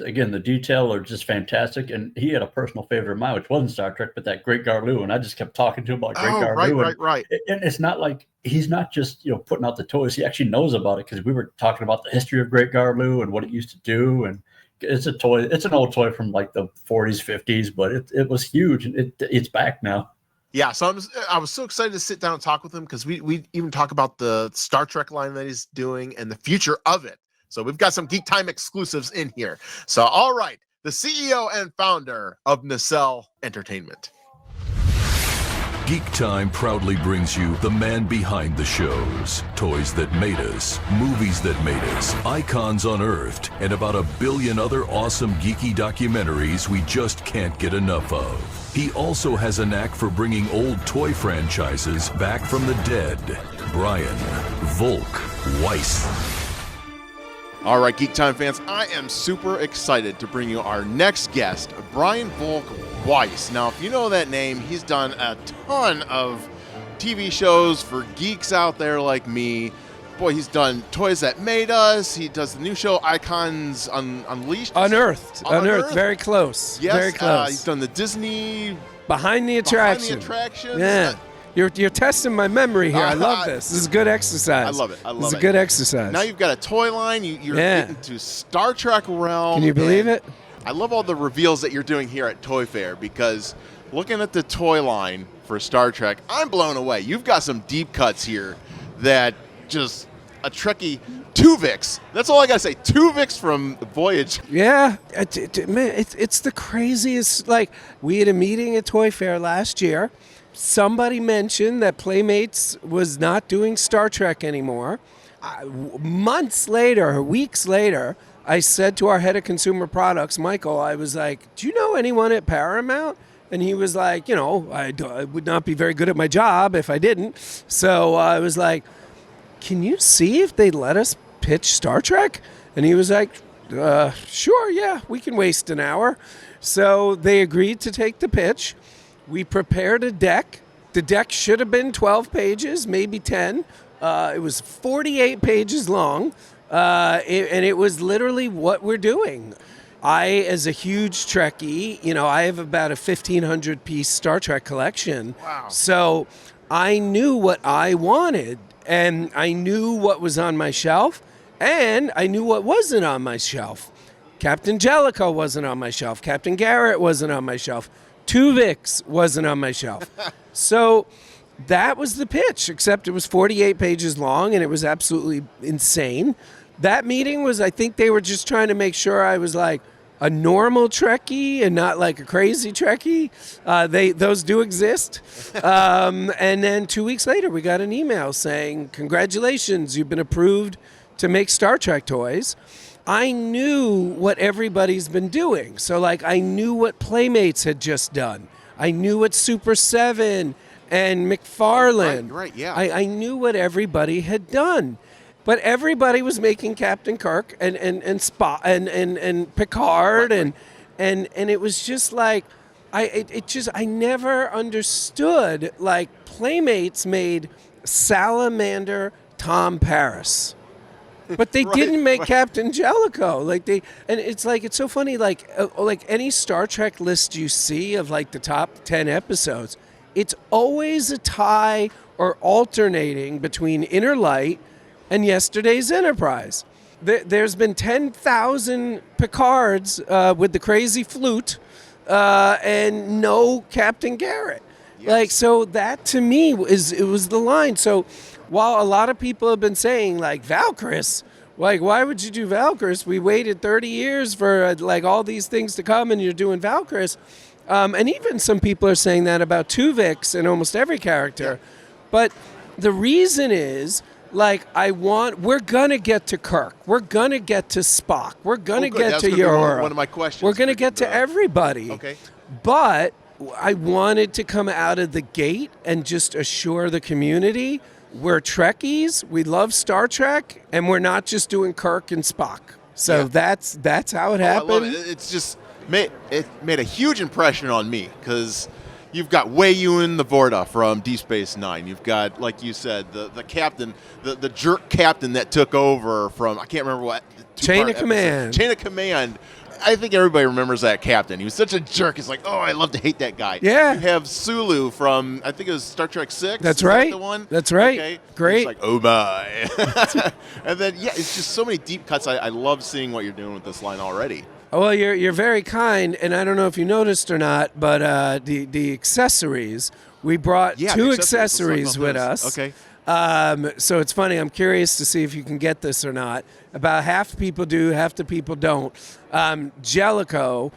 again, the detail are just fantastic. And he had a personal favorite of mine, which wasn't Star Trek, but that Great Garloo. And I just kept talking to him about Great Garloo. Right. And it's not like he's not just putting out the toys. He actually knows about it, because we were talking about the history of Great Garloo and what it used to do, and it's a toy. It's an old toy from like the 40s, 50s, but it was huge, and it's back now. Yeah, so I was so excited to sit down and talk with him because we even talk about the Star Trek line that he's doing and the future of it. So we've got some Geek Time exclusives in here. So, all right, the CEO and founder of Nacelle Entertainment. Geek Time proudly brings you the man behind the shows. Toys that made us, movies that made us, icons unearthed, and about 1 billion other awesome geeky documentaries we just can't get enough of. He also has a knack for bringing old toy franchises back from the dead. Brian Volk-Weiss. All right, Geek Time fans, I am super excited to bring you our next guest, Brian Volk-Weiss. Now, if you know that name, he's done a ton of TV shows for geeks out there like me. Boy, he's done Toys That Made Us. He does the new show Icons Unleashed. Unearthed. Very close. Yes, very close. He's done the Disney Behind the Attraction. Yeah. You're testing my memory here. I love this. This is good exercise. I love it. This is a good exercise. Now you've got a toy line. You're getting to Star Trek realm. Can you believe it? I love all the reveals that you're doing here at Toy Fair because looking at the toy line for Star Trek, I'm blown away. You've got some deep cuts here that just a Trekkie Tuvix. That's all I got to say. Tuvix from Voyage. Yeah. Man, it's the craziest. Like, we had a meeting at Toy Fair last year. Somebody mentioned that Playmates was not doing Star Trek anymore. Months later, weeks later, I said to our head of consumer products, Michael, I was like, do you know anyone at Paramount? And he was like, I would not be very good at my job if I didn't. So I was like, can you see if they'd let us pitch Star Trek? And he was like, sure, yeah, we can waste an hour. So they agreed to take the pitch. We prepared a deck. The deck should have been 12 pages, maybe 10. It was 48 pages long, and it was literally what we're doing. I, as a huge Trekkie, I have about a 1,500-piece Star Trek collection. Wow. So I knew what I wanted, and I knew what was on my shelf, and I knew what wasn't on my shelf. Captain Jellicoe wasn't on my shelf. Captain Garrett wasn't on my shelf. Tuvix wasn't on my shelf. So that was the pitch, except it was 48 pages long, and it was absolutely insane. That meeting was, I think they were just trying to make sure I was like a normal Trekkie and not like a crazy Trekkie. Those do exist. And then 2 weeks later, we got an email saying, congratulations, you've been approved to make Star Trek toys. I knew what everybody's been doing. So, like, I knew what Playmates had just done. I knew what Super 7 and McFarlane. Right, yeah. I knew what everybody had done. But everybody was making Captain Kirk and Spock and Picard and it was just like I never understood, like, Playmates made Salamander Tom Paris. But they didn't make Captain Jellicoe. And it's so funny, like any Star Trek list you see of like the top 10 episodes, it's always a tie or alternating between Inner Light and Yesterday's Enterprise. There's been 10,000 Picards with the crazy flute and no Captain Garrett. Yes. So that to me it was the line. So while a lot of people have been saying, like, Valkyrie, like, why would you do Valkyrie? We waited 30 years for, like, all these things to come, and you're doing Valkyrie. And even some people are saying that about Tuvix and almost every character. Yeah. But the reason is, like, we're going to get to Kirk. We're going to get to Spock. We're going to get to Uhura. One of my questions. We're going to get to everybody. Okay. But I wanted to come out of the gate and just assure the community we're Trekkies, we love Star Trek, and we're not just doing Kirk and Spock. So that's how it happened. I love it. It's just made a huge impression on me because you've got Wei Yun the Vorta from Deep Space Nine. You've got, like you said, the captain, the jerk captain that took over from, I can't remember what. Chain of Command. Chain of Command. I think everybody remembers that captain. He was such a jerk. It's like, oh, I love to hate that guy. Yeah. You have Sulu from, I think it was Star Trek 6. That's Is right. That the one? That's right. Okay. Great. It's like, oh my. And then, it's just so many deep cuts. I love seeing what you're doing with this line already. Well, you're very kind, and I don't know if you noticed or not, but the accessories, we brought two accessories with us. Okay. So it's funny. I'm curious to see if you can get this or not. About half the people do, half the people don't. Jellicoe.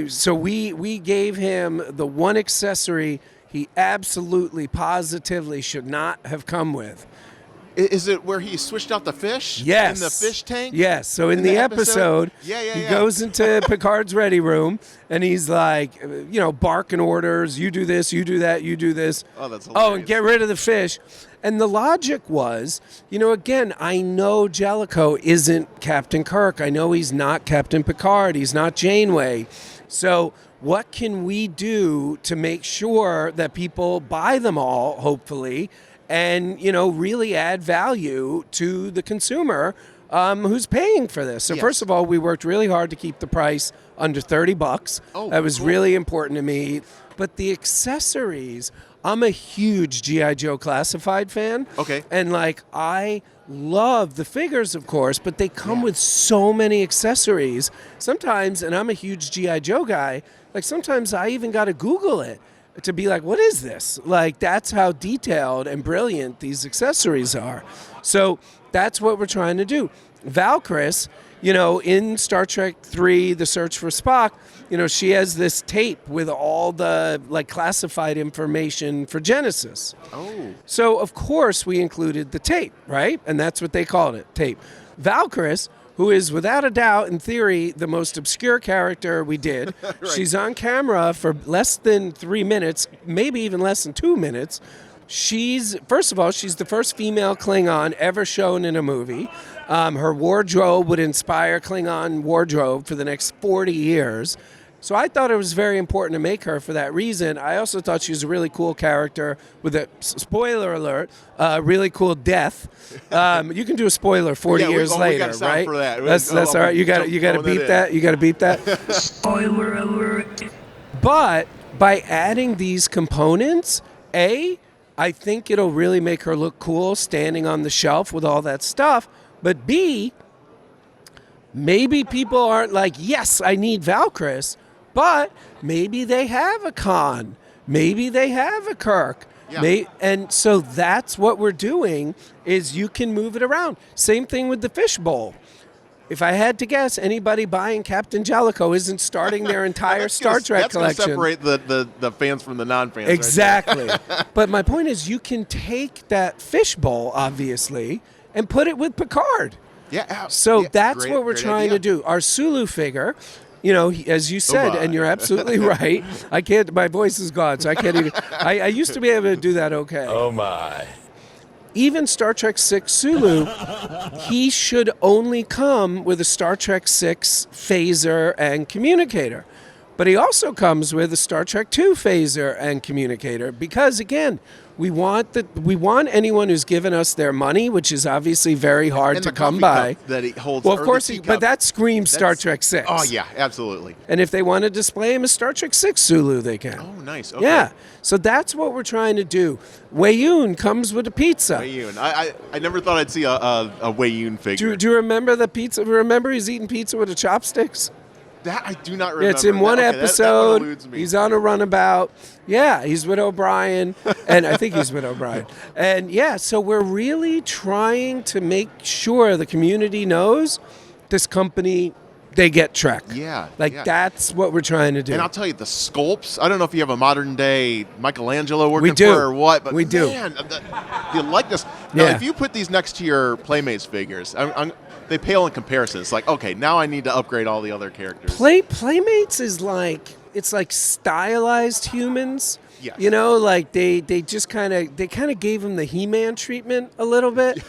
So we gave him the one accessory he absolutely, positively should not have come with. Is it where he switched out the fish? Yes. In the fish tank? Yes. So in the episode, he goes into Picard's ready room, and he's like, barking orders. You do this, you do that, you do this. Oh, that's hilarious. Oh, and get rid of the fish. And the logic was, again, I know Jellicoe isn't Captain Kirk. I know he's not Captain Picard. He's not Janeway. So what can we do to make sure that people buy them all, hopefully, and, really add value to the consumer who's paying for this? So first of all, we worked really hard to keep the price under $30. Oh, that was really important to me. But the accessories, I'm a huge G.I. Joe Classified fan. Okay. And, I love the figures, of course, but they come with so many accessories. Sometimes, and I'm a huge G.I. Joe guy, sometimes I even got to Google it to be like, what is this? That's how detailed and brilliant these accessories are. So that's what we're trying to do. Valkyrie, in Star Trek III, The Search for Spock, she has this tape with all the classified information for Genesis. Oh. So, of course, we included the tape, right? And that's what they called it, tape. Valkyrie, who is without a doubt, in theory, the most obscure character we did. Right. She's on camera for less than 3 minutes, maybe even less than 2 minutes. First of all, she's the first female Klingon ever shown in a movie. Her wardrobe would inspire Klingon wardrobe for the next 40 years. So I thought it was very important to make her for that reason. I also thought she was a really cool character with a, spoiler alert, really cool death. You can do a spoiler 40 years later, right? For that. That's all right. You got to beat that. You got to beat that. Spoiler alert. But by adding these components, I think it'll really make her look cool standing on the shelf with all that stuff. But B, maybe people aren't like, yes, I need Valkyrie, but maybe they have a Khan. Maybe they have a Kirk. Yeah. And so that's what we're doing is you can move it around. Same thing with the fishbowl. If I had to guess, anybody buying Captain Jellicoe isn't starting their entire Star Trek collection. That's going to separate the fans from the non-fans. Exactly. Right. But my point is you can take that fishbowl, obviously, and put it with Picard. Yeah. So that's what we're trying to do. Our Sulu figure, as you said, and you're absolutely right. I can't. My voice is gone, so I can't even. I used to be able to do that okay. Oh my. Even Star Trek VI Sulu, he should only come with a Star Trek VI phaser and communicator. But he also comes with a Star Trek II phaser and communicator because, again, we want anyone who's given us their money, which is obviously very hard to come by. That he holds. Well, of course, but that screams Star Trek VI. Oh yeah, absolutely. And if they want to display him as Star Trek VI Sulu, they can. Oh, nice. Okay. Yeah. So that's what we're trying to do. Wei-Yun comes with a pizza. Wei-Yun. I never thought I'd see a Wei-Yun figure. Do you remember the pizza? Remember he's eating pizza with the chopsticks? That I do not remember. Yeah, it's in one episode. That eludes me. He's on a runabout. Yeah, he's with O'Brien, and I think he's with O'Brien. And yeah, so we're really trying to make sure the community knows this company, they get Trek. Yeah. That's what we're trying to do. And I'll tell you, the sculpts, I don't know if you have a modern day Michelangelo working for or what, but man, the likeness. Now, if you put these next to your Playmates figures, they pale in comparison. It's like, okay, now I need to upgrade all the other characters. Playmates is it's like stylized humans. Yes. They just kind of gave him the He-Man treatment a little bit.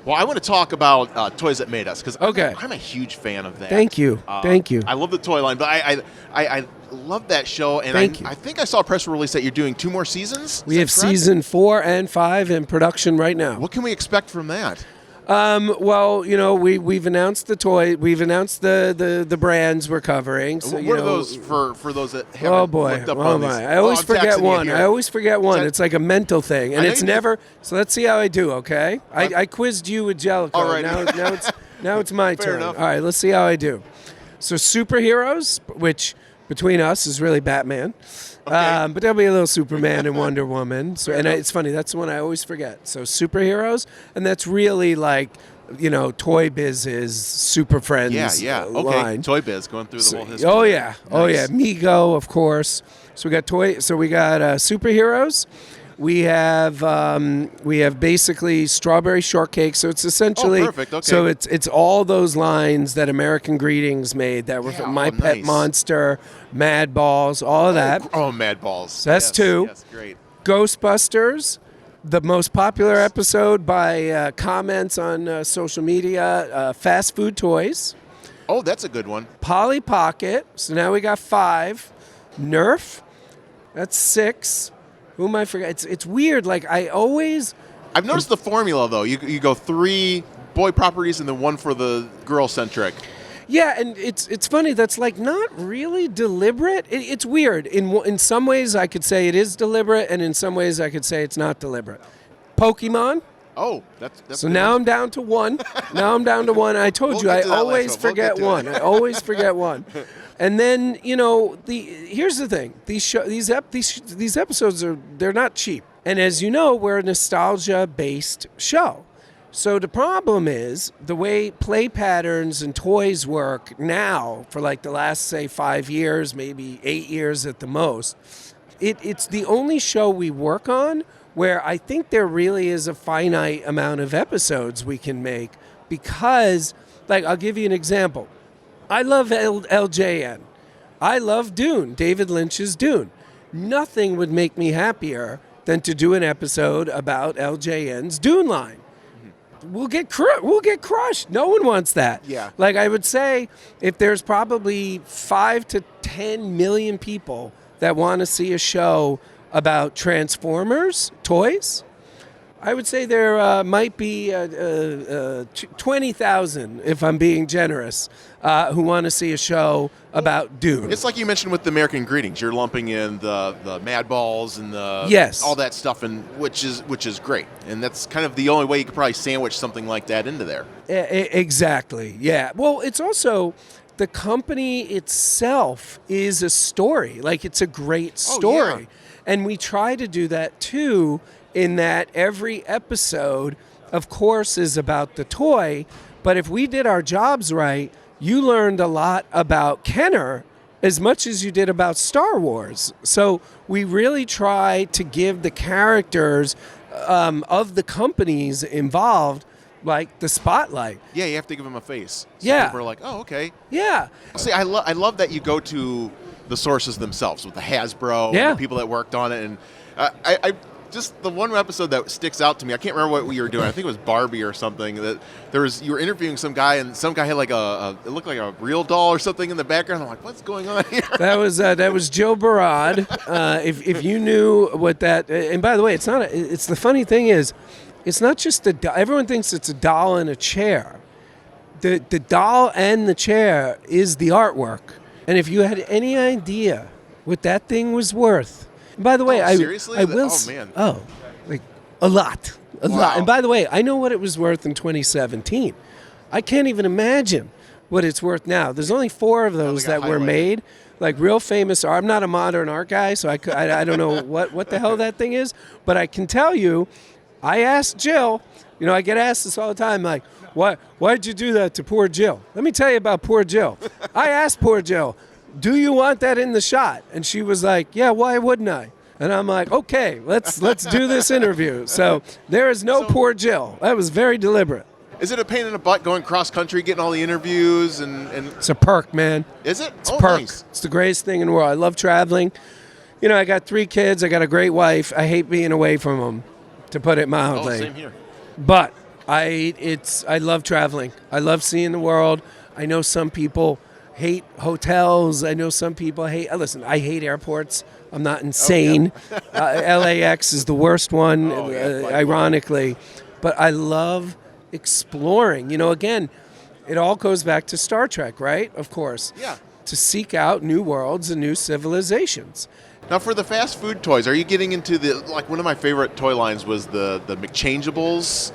Well, I want to talk about Toys That Made Us because okay. I'm a huge fan of that. Thank you. Thank you. I love the toy line, but I love that show, and I think I saw a press release that you're doing 2 more seasons. We have season 4 and 5 in production right now. What can we expect from that? Well, we've announced the toy. We've announced the brands we're covering. So, what are those for those that haven't looked up on these? I always forget one. It's like a mental thing, and it's never. So let's see how I do. Okay, I quizzed you with Jellicoe. All right. Now it's my turn. Enough. All right, let's see how I do. So superheroes, which between us is really Batman. Okay. But there'll be a little Superman and Wonder Woman. So, and it's funny, that's the one I always forget. So superheroes, and that's really like, Toy Biz's Super Friends Okay, line. Toy Biz, going through the whole history. Oh, yeah. Nice. Oh, yeah. Mego, of course. So we got superheroes. We have basically Strawberry Shortcake. So it's essentially perfect. Okay. So it's all those lines that American Greetings made that were from My Pet Monster, Mad Balls, all of that. Oh, Mad Balls. So that's two. Yes, great. Ghostbusters, the most popular episode by comments on social media. Fast food toys. Oh, that's a good one. Polly Pocket. So now we got 5. Nerf. That's 6. Who am I forgetting? It's weird. Like I've noticed the formula though. You go 3 boy properties and then 1 for the girl centric. Yeah, and it's funny. That's like not really deliberate. It's weird. In some ways, I could say it is deliberate, and in some ways, I could say it's not deliberate. Pokemon. Oh, that's so now I'm down to 1. I told you I always forget one. I always forget one. And then here's the thing: these episodes they're not cheap, and as you know, we're a nostalgia-based show. So the problem is the way play patterns and toys work now for like the last, say, 5 years, maybe 8 years at the most. It's the only show we work on where I think there really is a finite amount of episodes we can make because, like, I'll give you an example. I love LJN. I love Dune, David Lynch's Dune. Nothing would make me happier than to do an episode about LJN's Dune line. We'll get crushed. No one wants that. Yeah. Like I would say, if there's probably 5 to 10 million people that want to see a show about Transformers toys, I would say there might be 20,000, if I'm being generous, who want to see a show about Dune. It's like you mentioned with the American Greetings. You're lumping in the Mad Balls and all that stuff, and which is great. And that's kind of the only way you could probably sandwich something like that into there. Exactly. Yeah. Well, it's also the company itself is a story. Like it's a great story. Oh, yeah. And we try to do that too, in that every episode, of course, is about the toy. But if we did our jobs right, you learned a lot about Kenner as much as you did about Star Wars. So we really try to give the characters of the companies involved like the spotlight. Yeah, you have to give them a face. So Yeah. people are like, oh, okay. Yeah. See, I love that you go to the sources themselves with the Hasbro Yeah. and the people that worked on it. And I just the one episode that sticks out to me, I can't remember what you were doing. I think it was Barbie or something. That you were interviewing some guy, and some guy had like it looked like a real doll or something in the background. I'm like, what's going on here? That was Joe Barad. If you knew what that, and by the way, it's not. It's the funny thing is, it's not just everyone thinks it's a doll and a chair. The doll and the chair is the artwork. And if you had any idea what that thing was worth. And by the way, seriously? I will. Oh, man. Like a lot. Wow. And by the way, I know what it was worth in 2017. I can't even imagine what it's worth now. There's only 4 of those that were made. Like real famous art. I'm not a modern art guy, so I don't know what the hell that thing is. But I can tell you, I asked Jill. You know, I get asked this all the time, like, why'd you do that to poor Jill? Let me tell you about poor Jill. I asked poor Jill, do you want that in the shot? And she was like, yeah, why wouldn't I? And I'm like, okay, let's do this interview. So there is no poor Jill. That was very deliberate. Is it a pain in the butt going cross country, getting all the interviews and? It's a perk, man. Is it? It's a perk. Nice. It's the greatest thing in the world. I love traveling. You know, I got 3 kids. I got a great wife. I hate being away from them, to put it mildly. Oh, same here. But I love traveling. I love seeing the world. I know some people hate hotels. I know some people hate. Listen, I hate airports. I'm not insane. LAX is the worst one, ironically. But I love exploring. You know, again, it all goes back to Star Trek, right? Of course. Yeah. To seek out new worlds and new civilizations. Now, for the fast food toys, are you getting into one of my favorite toy lines was the McChangeables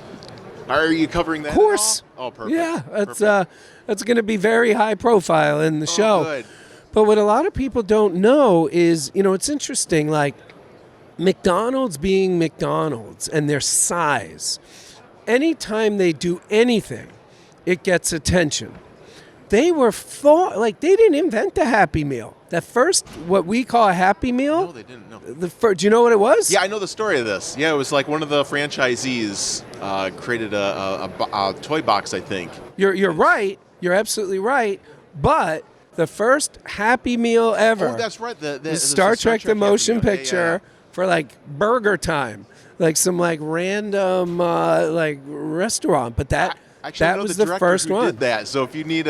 Are you covering that? Of course. At all? Oh, perfect. Yeah, that's going to be very high profile in the show. Good. But what a lot of people don't know is, it's interesting, like McDonald's being McDonald's and their size. Anytime they do anything, it gets attention. They were they didn't invent the Happy Meal. The first, what we call a Happy Meal. No, they didn't. No. Do you know what it was? Yeah, I know the story of this. Yeah, it was like one of the franchisees created a toy box, I think. You're right. You're absolutely right. But the first Happy Meal ever. Oh, that's right. The Star Trek the motion picture for like burger time, like some like random like restaurant. But that was the first one. Did that. So if you need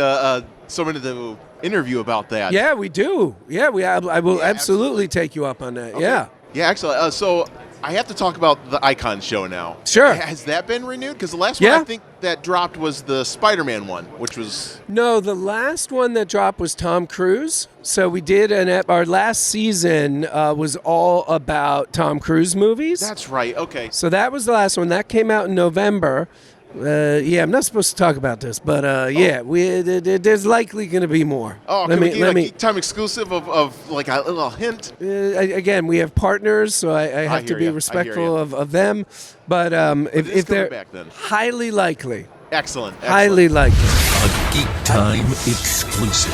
someone to interview about that. Yeah, we do. Yeah, I will absolutely take you up on that. Okay. Yeah. Yeah, excellent. So I have to talk about the Icon show now. Sure. Has that been renewed? Because the last one I think that dropped was the Spider-Man one, which was... No, the last one that dropped was Tom Cruise. So we did our last season was all about Tom Cruise movies. That's right. Okay. So that was the last one. That came out in November. I'm not supposed to talk about this, but there's likely going to be more. Oh, can we get a Geek Time exclusive of like a little hint? Again, we have partners, so I have to be respectful of them. But if they're back, then. highly likely. Excellent. Highly likely. A Geek Time exclusive.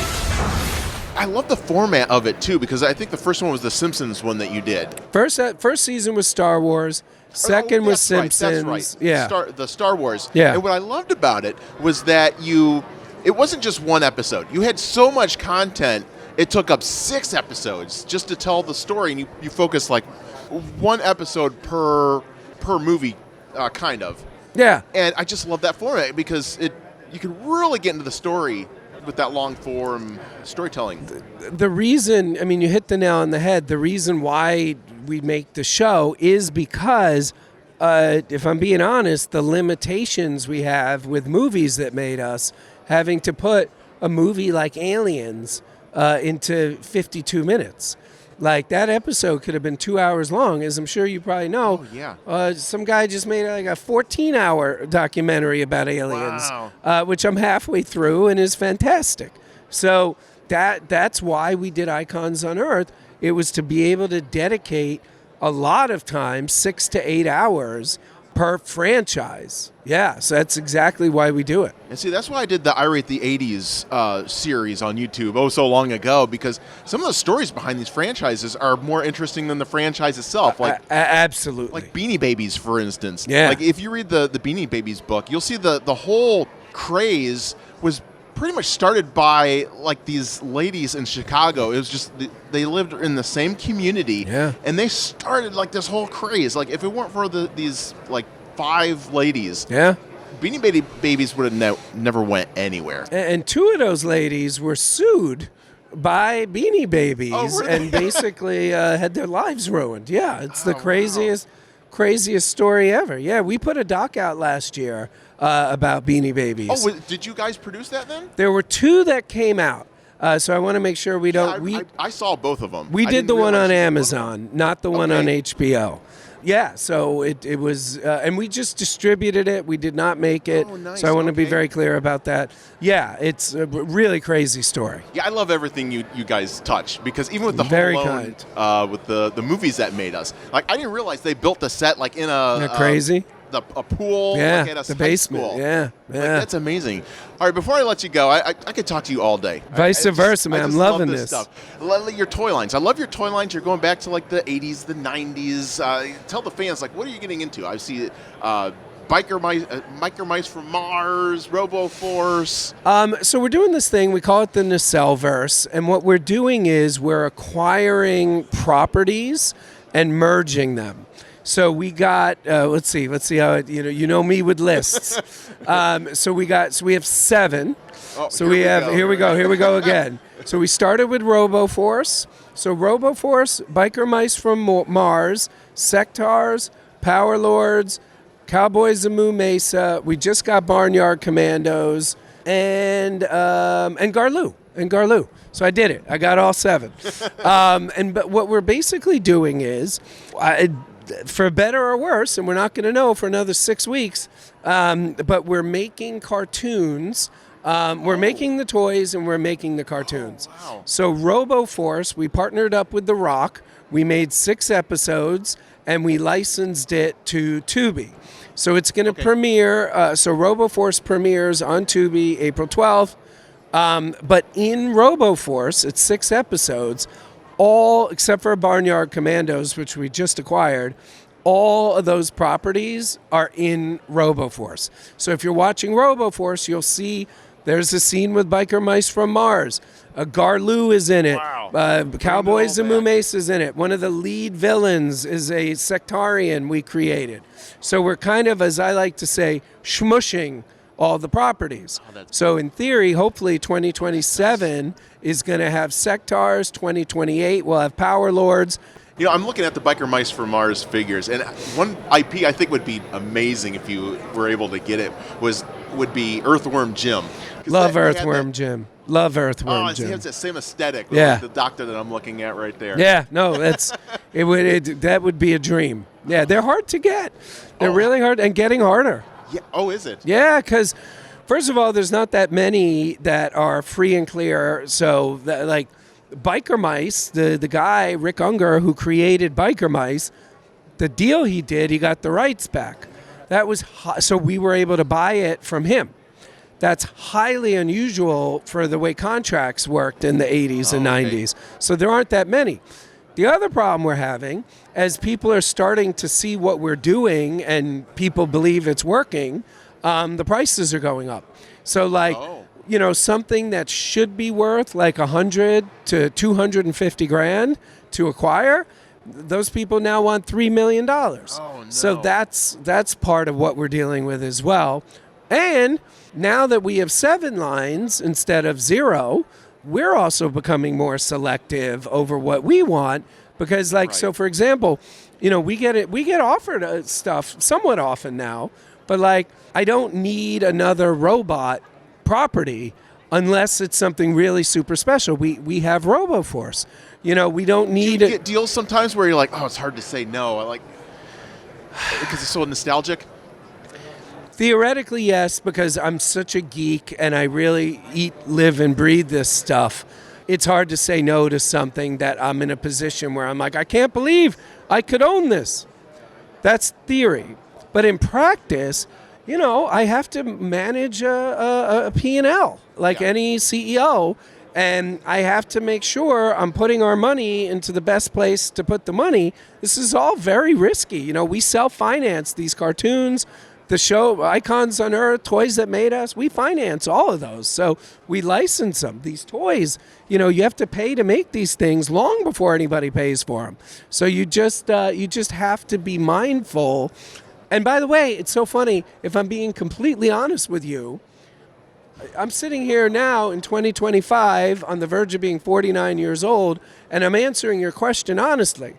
I love the format of it, too, because I think the first one was the Simpsons one that you did. First season was Star Wars. Second was Simpsons. Right, that's right. Yeah. The Star Wars. Yeah. And what I loved about it was that it wasn't just one episode. You had so much content, it took up 6 episodes just to tell the story, and you focus like one episode per movie, kind of. Yeah. And I just love that format because you can really get into the story with that long form storytelling. The reason, you hit the nail on the head. The reason why we make the show is because, if I'm being honest, the limitations we have with movies that made us, having to put a movie like Aliens into 52 minutes. Like, that episode could have been 2 hours long, as I'm sure you probably know. Oh, yeah. Some guy just made like a 14-hour documentary about aliens, which I'm halfway through and is fantastic. So that's why we did Icons Unearthed. It was to be able to dedicate a lot of time, 6 to 8 hours per franchise. Yeah, so that's exactly why we do it. And see, that's why I did the Irate the 80s series on YouTube so long ago, because some of the stories behind these franchises are more interesting than the franchise itself. Like absolutely. Like Beanie Babies, for instance. Yeah. Like if you read the Beanie Babies book, you'll see the whole craze was pretty much started by like these ladies in Chicago. It was just they lived in the same community, and they started like this whole craze. Like if it weren't for these like 5 ladies, Beanie Babies would have never went anywhere. And 2 of those ladies were sued by Beanie Babies and basically had their lives ruined. Yeah, it's the craziest story ever. Yeah, we put a doc out last year about Beanie Babies. Oh, did you guys produce that then? There were 2 that came out. So I want to make sure we don't... I saw both of them. We did the one on Amazon, not the one on HBO. Yeah, so it was... and we just distributed it. We did not make it. Oh, nice. So I want to be very clear about that. Yeah, it's a really crazy story. Yeah, I love everything you guys touch, because even with the very Home Alone, with the movies that made us, like I didn't realize they built the set like in a crazy. A pool, like at the basement. School. Yeah. Like, that's amazing. All right, before I let you go, I could talk to you all day. Vice versa, man. I'm loving this stuff. Your toy lines. I love your toy lines. You're going back to like the 80s, the 90s. Tell the fans, like, what are you getting into? I see Biker Mice from Mars, Robo Force. So we're doing this thing. We call it the Nacelleverse, and what we're doing is we're acquiring properties and merging them. So we got let's see how it, you know me with lists. So we have 7. Oh, so here we go again. So we started with Robo Force. So Robo Force, Biker Mice from Mars, Sectars, Power Lords, Cowboys of Moo Mesa. We just got Barnyard Commandos and Garloo. So I did it. I got all 7. But what we're basically doing is, for better or worse, and we're not going to know for another 6 weeks, but we're making cartoons. We're making the toys and we're making the cartoons. Wow. So RoboForce, we partnered up with The Rock. We made 6 episodes and we licensed it to Tubi. So it's going to premiere. So RoboForce premieres on Tubi April 12th. But in RoboForce, it's 6 episodes, all except for Barnyard Commandos, which we just acquired. All of those properties are in RoboForce. So if you're watching RoboForce, you'll see there's a scene with Biker Mice from Mars. Garloo is in it. Wow. Cowboys and Moomace is in it. One of the lead villains is a sectarian we created. So we're kind of, as I like to say, shmushing all the properties. So in theory, hopefully 2027 is going to have Sectars. 2028 we'll have Power Lords. You know, I'm looking at the Biker Mice from Mars figures, and one IP I think would be amazing if you were able to get it would be Earthworm Jim. Love Earthworm Jim. Love Earthworm Jim. He has that same aesthetic with like the doctor that I'm looking at right there. Yeah, no, that would be a dream. Yeah, they're hard to get. They're really hard and getting harder. Yeah. Oh, is it? Yeah, because first of all, there's not that many that are free and clear. So like Biker Mice, the guy Rick Unger who created Biker Mice, the deal he did, he got the rights back. That was so we were able to buy it from him. That's highly unusual for the way contracts worked in the 80s and 90s. So there aren't that many. The other problem we're having, as people are starting to see what we're doing and people believe it's working, the prices are going up. So like, you know, something that should be worth like $100 to $250,000 to acquire, those people now want $3 million. Oh, no. So that's part of what we're dealing with as well. And now that we have 7 lines instead of 0, we're also becoming more selective over what we want because, like, so for example, you know, we get offered stuff somewhat often now, but like, I don't need another robot property unless it's something really super special. We have RoboForce. You know, we don't need Do you get deals sometimes where you're like, oh, it's hard to say no. I like because it's so nostalgic. Theoretically, yes, because I'm such a geek and I really eat, live, and breathe this stuff. It's hard to say no to something that I'm in a position where I'm like, I can't believe I could own this. That's theory. But in practice, you know, I have to manage a P&L like any CEO, and I have to make sure I'm putting our money into the best place to put the money. This is all very risky. You know, we self-finance these cartoons. The show, Icons Unearthed, Toys That Made Us, we finance all of those. So we license them. These toys, you know, you have to pay to make these things long before anybody pays for them. So you just have to be mindful. And by the way, it's so funny, if I'm being completely honest with you, I'm sitting here now in 2025 on the verge of being 49 years old, and I'm answering your question honestly.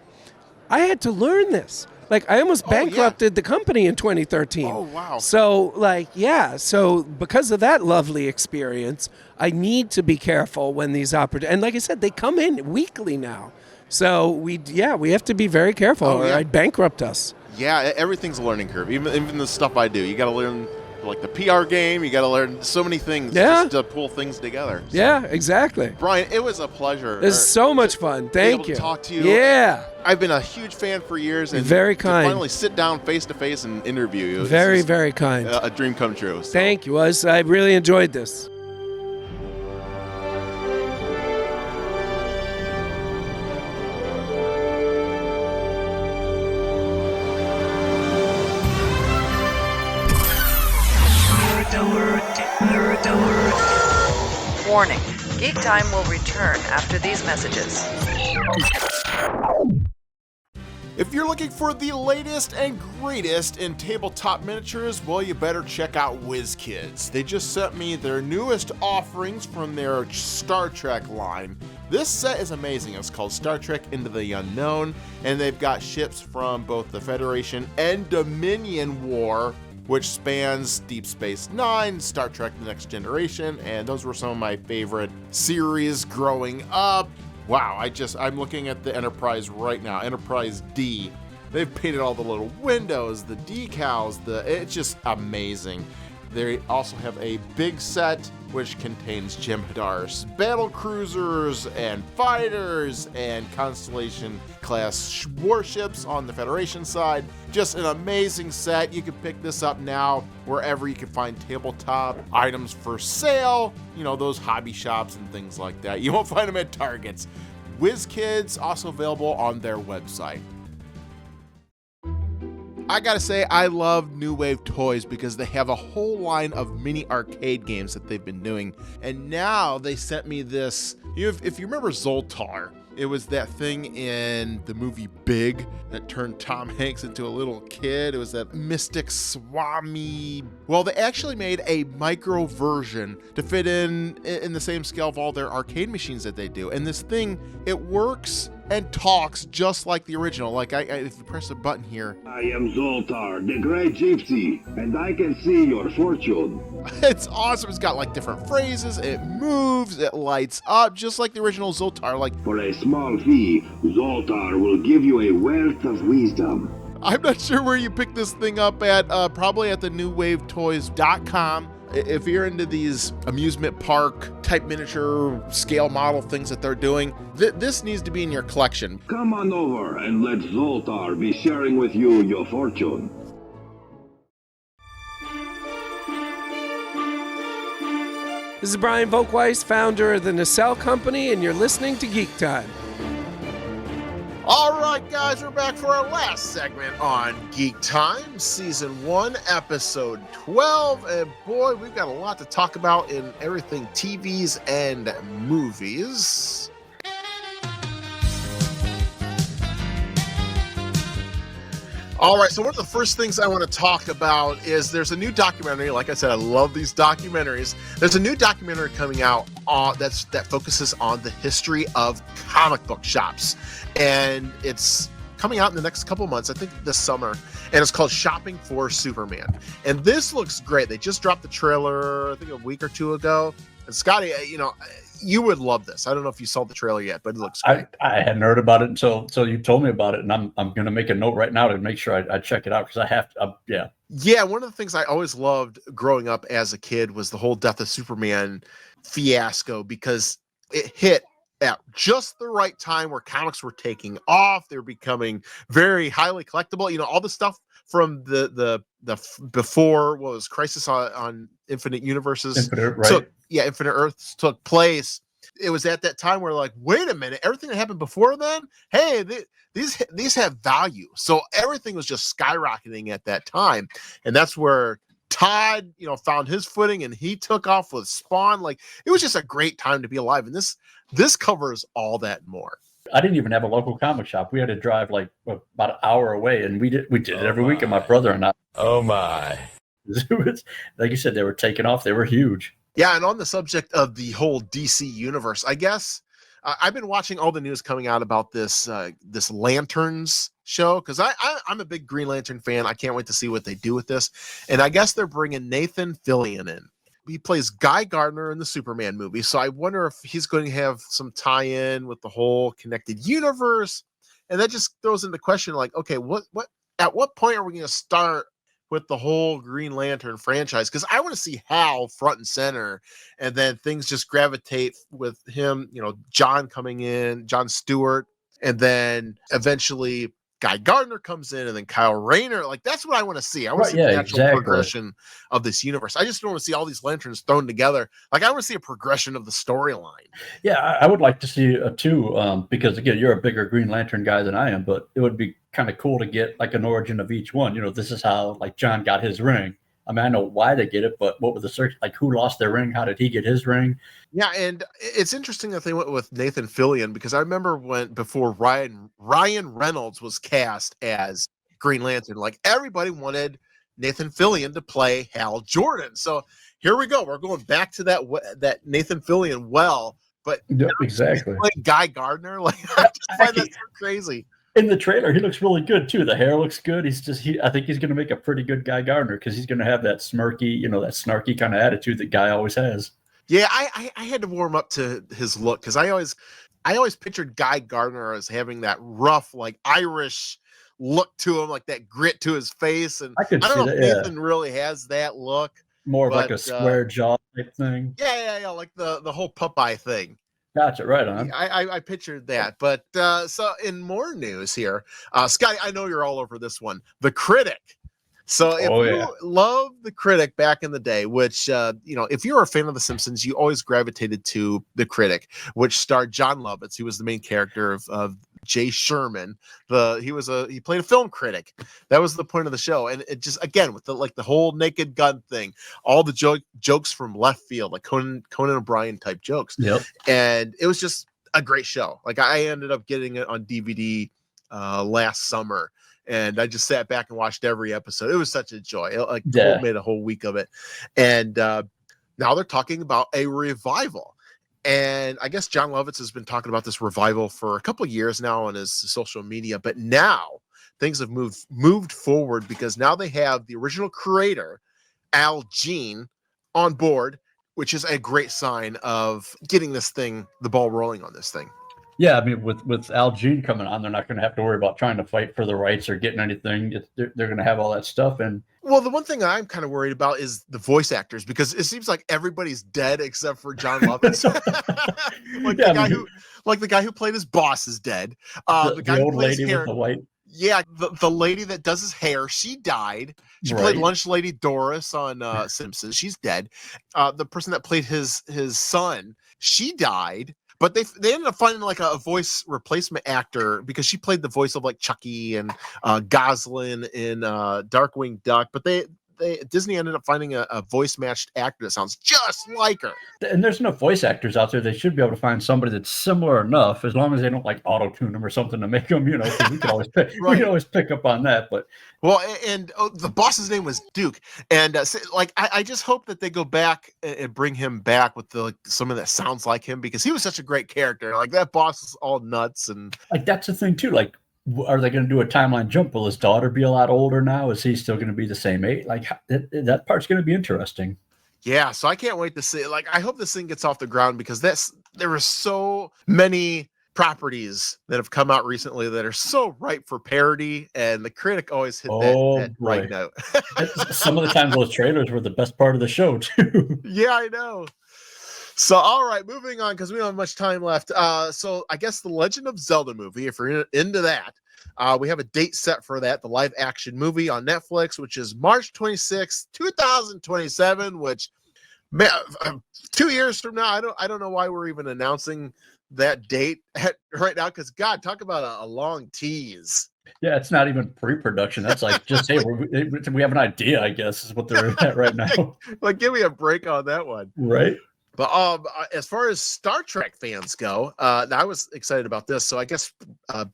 I had to learn this. Like, I almost bankrupted the company in 2013. Oh, wow. So, like, so because of that lovely experience, I need to be careful when these opportunities, and like I said, they come in weekly now. So, we have to be very careful or I'd bankrupt us. Yeah, everything's a learning curve. Even the stuff I do, you got to learn, like the PR game, you got to learn so many things just to pull things together. So. Yeah, exactly. Brian, it was a pleasure. It's so much fun. Thank you. To talk to you. Yeah. I've been a huge fan for years. And very kind. To finally sit down face to face and interview you. Very, very kind. A dream come true. So. Thank you. I really enjoyed this. Warning. Geek Time will return after these messages. If you're looking for the latest and greatest in tabletop miniatures, well, you better check out WizKids. They just sent me their newest offerings from their Star Trek line. This set is amazing. It's called Star Trek Into the Unknown, and they've got ships from both the Federation and Dominion War, which spans Deep Space Nine, Star Trek The Next Generation, and those were some of my favorite series growing up. Wow, I'm looking at the Enterprise right now, Enterprise D. They've painted all the little windows, the decals, it's just amazing. They also have a big set which contains Jem'Hadar's battle cruisers and fighters and Constellation class warships on the Federation side. Just an amazing set. You can pick this up now wherever you can find tabletop items for sale, those hobby shops and things like that. You won't find them at Targets. WizKids also available on their website. I gotta say, I love New Wave Toys because they have a whole line of mini arcade games that they've been doing. And now they sent me this. If you remember Zoltar, it was that thing in the movie Big that turned Tom Hanks into a little kid. It was that Mystic Swami. Well, they actually made a micro version to fit in the same scale of all their arcade machines that they do. And this thing, it works and talks just like the original. Like if you press a button here. I am Zoltar, the great gypsy, and I can see your fortune. It's awesome. It's got like different phrases. It moves. It lights up just like the original Zoltar. Like, for a small fee, Zoltar will give you a wealth of wisdom. I'm not sure where you pick this thing up at. Probably at the newwavetoys.com. If you're into these amusement park type miniature scale model things that they're doing, this needs to be in your collection. Come on over and let Zoltar be sharing with you your fortune. This is Brian Volk-Weiss, founder of the Nacelle Company, and you're listening to Geek Time. All right, guys, we're back for our last segment on Geek Time, Season 1, Episode 12. And boy, we've got a lot to talk about in everything TVs and movies. All right, so one of the first things I want to talk about is there's a new documentary. Like I said, I love these documentaries. There's a new documentary coming out that focuses on the history of comic book shops. And it's coming out in the next couple months, I think this summer. And it's called Shopping for Superman. And this looks great. They just dropped the trailer, I think a week or two ago. And Scotty, you would love this. I don't know if you saw the trailer yet, but it looks great. I hadn't heard about it until you told me about it, and I'm going to make a note right now to make sure I check it out because I have to. Yeah, one of the things I always loved growing up as a kid was the whole Death of Superman fiasco because it hit at just the right time where comics were taking off. They were becoming very highly collectible. All the stuff from the before what was Crisis on Infinite Universes. Infinite, right? So, Infinite Earths took place. It was at that time where like, wait a minute, everything that happened before then, hey, these have value. So everything was just skyrocketing at that time. And that's where Todd, found his footing and he took off with Spawn. Like, it was just a great time to be alive. And this covers all that and more. I didn't even have a local comic shop. We had to drive like about an hour away, and we did it every week. And my brother and I. Oh my! Like you said, they were taking off. They were huge. Yeah, and on the subject of the whole DC universe, I guess I've been watching all the news coming out about this Lanterns show because I'm a big Green Lantern fan. I can't wait to see what they do with this. And I guess they're bringing Nathan Fillion in. He plays Guy Gardner in the Superman movie, so I wonder if he's going to have some tie-in with the whole connected universe. And that just throws into question, like, okay, at what point are we going to start with the whole Green Lantern franchise? Because I want to see Hal front and center, and then things just gravitate with him. John coming in, John Stewart, and then eventually Guy Gardner comes in, and then Kyle Rayner. Like, that's what I want to see. I want to see the natural progression of this universe. I just don't want to see all these lanterns thrown together. Like, I want to see a progression of the storyline. Yeah, I would like to see too, because again, you're a bigger Green Lantern guy than I am, but it would be kind of cool to get like an origin of each one. This is how like John got his ring. I mean, I know why they get it, but what was the search? Like, who lost their ring? How did he get his ring? Yeah, and it's interesting that they went with Nathan Fillion because I remember before Ryan Reynolds was cast as Green Lantern, like everybody wanted Nathan Fillion to play Hal Jordan. So here we go. We're going back to that Nathan Fillion but yeah, exactly. Like Guy Gardner, like I just find that so crazy. In the trailer, he looks really good too. The hair looks good. I think he's going to make a pretty good Guy Gardner because he's going to have that smirky, that snarky kind of attitude that Guy always has. Yeah, I had to warm up to his look because I always pictured Guy Gardner as having that rough, like Irish, look to him, like that grit to his face. And I don't know if Nathan really has that look. More of like a square jaw type thing. Yeah, like the whole Popeye thing. Gotcha, right on. I pictured that. But so in more news here, Scotty, I know you're all over this one. The Critic. So if you love The Critic back in the day, which, if you were a fan of The Simpsons, you always gravitated to The Critic, which starred John Lovitz, who was the main character of Jay Sherman. He played a film critic. That was the point of the show. And it just, again, with the whole Naked Gun thing, all the jokes from left field, like Conan O'Brien type jokes. Yep. And it was just a great show. Like I ended up getting it on DVD last summer. And I just sat back and watched every episode. It was such a joy. Cole made a whole week of it. And now they're talking about a revival. And I guess John Lovitz has been talking about this revival for a couple of years now on his social media. But now things have moved forward because now they have the original creator, Al Jean, on board, which is a great sign of getting the ball rolling on this thing. Yeah, I mean, with Al Jean coming on, they're not going to have to worry about trying to fight for the rights or getting anything. They're going to have all that stuff. And well, the one thing I'm kind of worried about is the voice actors, because it seems like everybody's dead except for John Lovitz. The guy who played his boss is dead. The guy old who plays lady hair, with the white. Yeah, the lady that does his hair, she died. She played Lunch Lady Doris on Simpsons. She's dead. The person that played his son, she died. But they ended up finding like a voice replacement actor because she played the voice of like Chucky and Goslin in Darkwing Duck. But Disney ended up finding a voice matched actor that sounds just like her. And there's enough voice actors out there. They should be able to find somebody that's similar enough, as long as they don't like auto tune them or something to make them, because we can always pick, we can always pick up on that. But the boss's name was Duke, and I just hope that they go back and bring him back with someone that sounds like him, because he was such a great character. Like that boss is all nuts, and like that's the thing too. Like, are they going to do a timeline jump? Will his daughter be a lot older now? Is he still going to be the same age? Like that part's going to be interesting. Yeah, so I can't wait to see. Like, I hope this thing gets off the ground, because there are so many properties that have come out recently that are so ripe for parody, and the Critic always hit that right note. Some of the times those trailers were the best part of the show too. Yeah, I know. So, all right, moving on, because we don't have much time left. So I guess the Legend of Zelda movie, if you're into that, we have a date set for that, the live action movie on Netflix, which is March 26th, 2027, which 2 years from now, I don't know why we're even announcing that date right now, because God, talk about a long tease. Yeah, it's not even pre-production. That's like just hey, we have an idea, I guess, is what they're at right now. Like, give me a break on that one, right? But as far as Star Trek fans go, I was excited about this. So I guess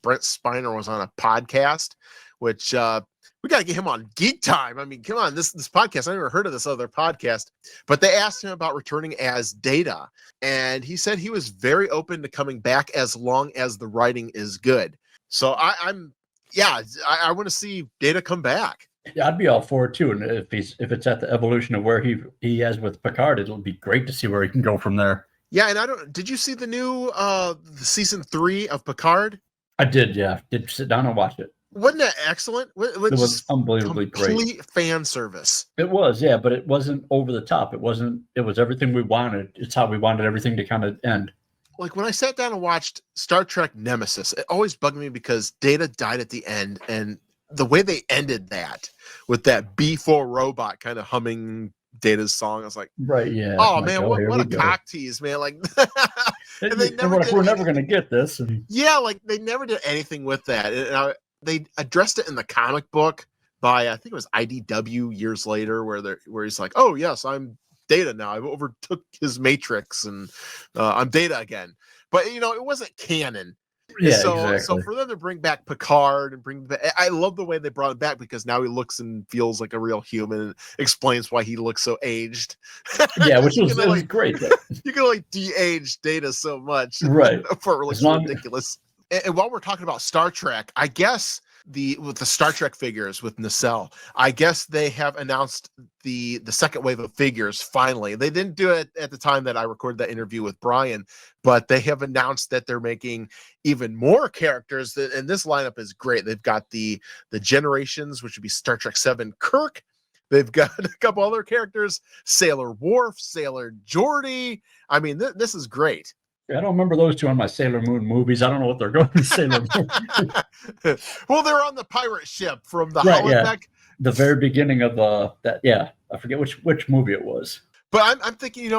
Brent Spiner was on a podcast, which we got to get him on Geek Time. I mean, come on, this podcast, I never heard of this other podcast. But they asked him about returning as Data, and he said he was very open to coming back as long as the writing is good. So I want to see Data come back. Yeah, I'd be all for it too. And if it's at the evolution of where he has with Picard, it'll be great to see where he can go from there. Yeah, and did you see the new season 3 of Picard? I did, yeah. Did sit down and watch it. Wasn't that excellent? It was unbelievably great. Complete fan service. It was, yeah, but it wasn't over the top. It was everything we wanted. It's how we wanted everything to kind of end. Like when I sat down and watched Star Trek Nemesis, it always bugged me because Data died at the end, and the way they ended that with that B4 robot kind of humming Data's song, I was like, right, yeah. Oh man, what a cock tease, man! Like, and we're never going to get this. Yeah, like they never did anything with that. And they addressed it in the comic book by, I think it was IDW years later, where he's like, oh yes, I'm Data now. I overtook his Matrix, and I'm Data again. But it wasn't canon. Yeah, exactly. So for them to bring back Picard and I love the way they brought it back, because now he looks and feels like a real human, and explains why he looks so aged. Yeah, which was great. You can de-age Data so much, right? For it looks ridiculous. And while we're talking about Star Trek, I guess with the Star Trek figures with Nacelle. I guess they have announced the second wave of figures finally. They didn't do it at the time that I recorded that interview with Brian, but they have announced that they're making even more characters. And this lineup is great. They've got the Generations, which would be Star Trek 7 Kirk. They've got a couple other characters, Sailor Worf, Sailor Geordi. I mean, this is great. I don't remember those two on my Sailor Moon movies. I don't know what they're going to Sailor Moon. Well, they're on the pirate ship from the holodeck. Yeah. The very beginning of I forget which movie it was. But I'm thinking,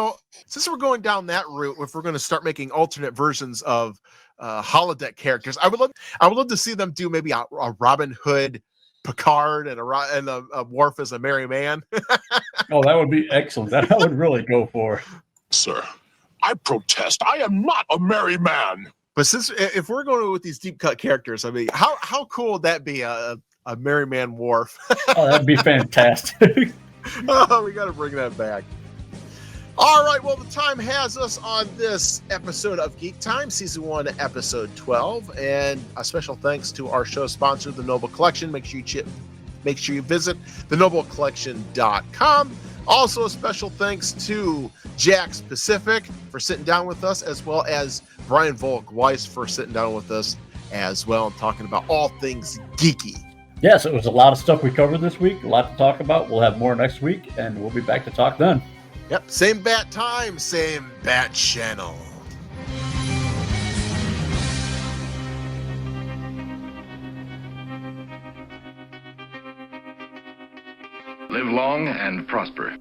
since we're going down that route, if we're going to start making alternate versions of holodeck characters, I would love to see them do maybe a Robin Hood, Picard, and a Worf as a merry man. Oh, that would be excellent. That I would really go for. Sir, I protest. I am not a merry man. But if we're going with these deep cut characters, I mean, how cool would that be? A merry man Worf. Oh, that'd be fantastic. Oh, we got to bring that back. All right, well, the time has us on this episode of Geek Time, Season 1, Episode 12. And a special thanks to our show sponsor, The Noble Collection. Make sure you visit thenoblecollection.com. Also, a special thanks to Jakks Pacific for sitting down with us, as well as Brian Volk-Weiss for sitting down with us as well and talking about all things geeky. Yes, it was a lot of stuff we covered this week, a lot to talk about. We'll have more next week, and we'll be back to talk then. Yep, same bat time, same bat channel. Live long and prosper.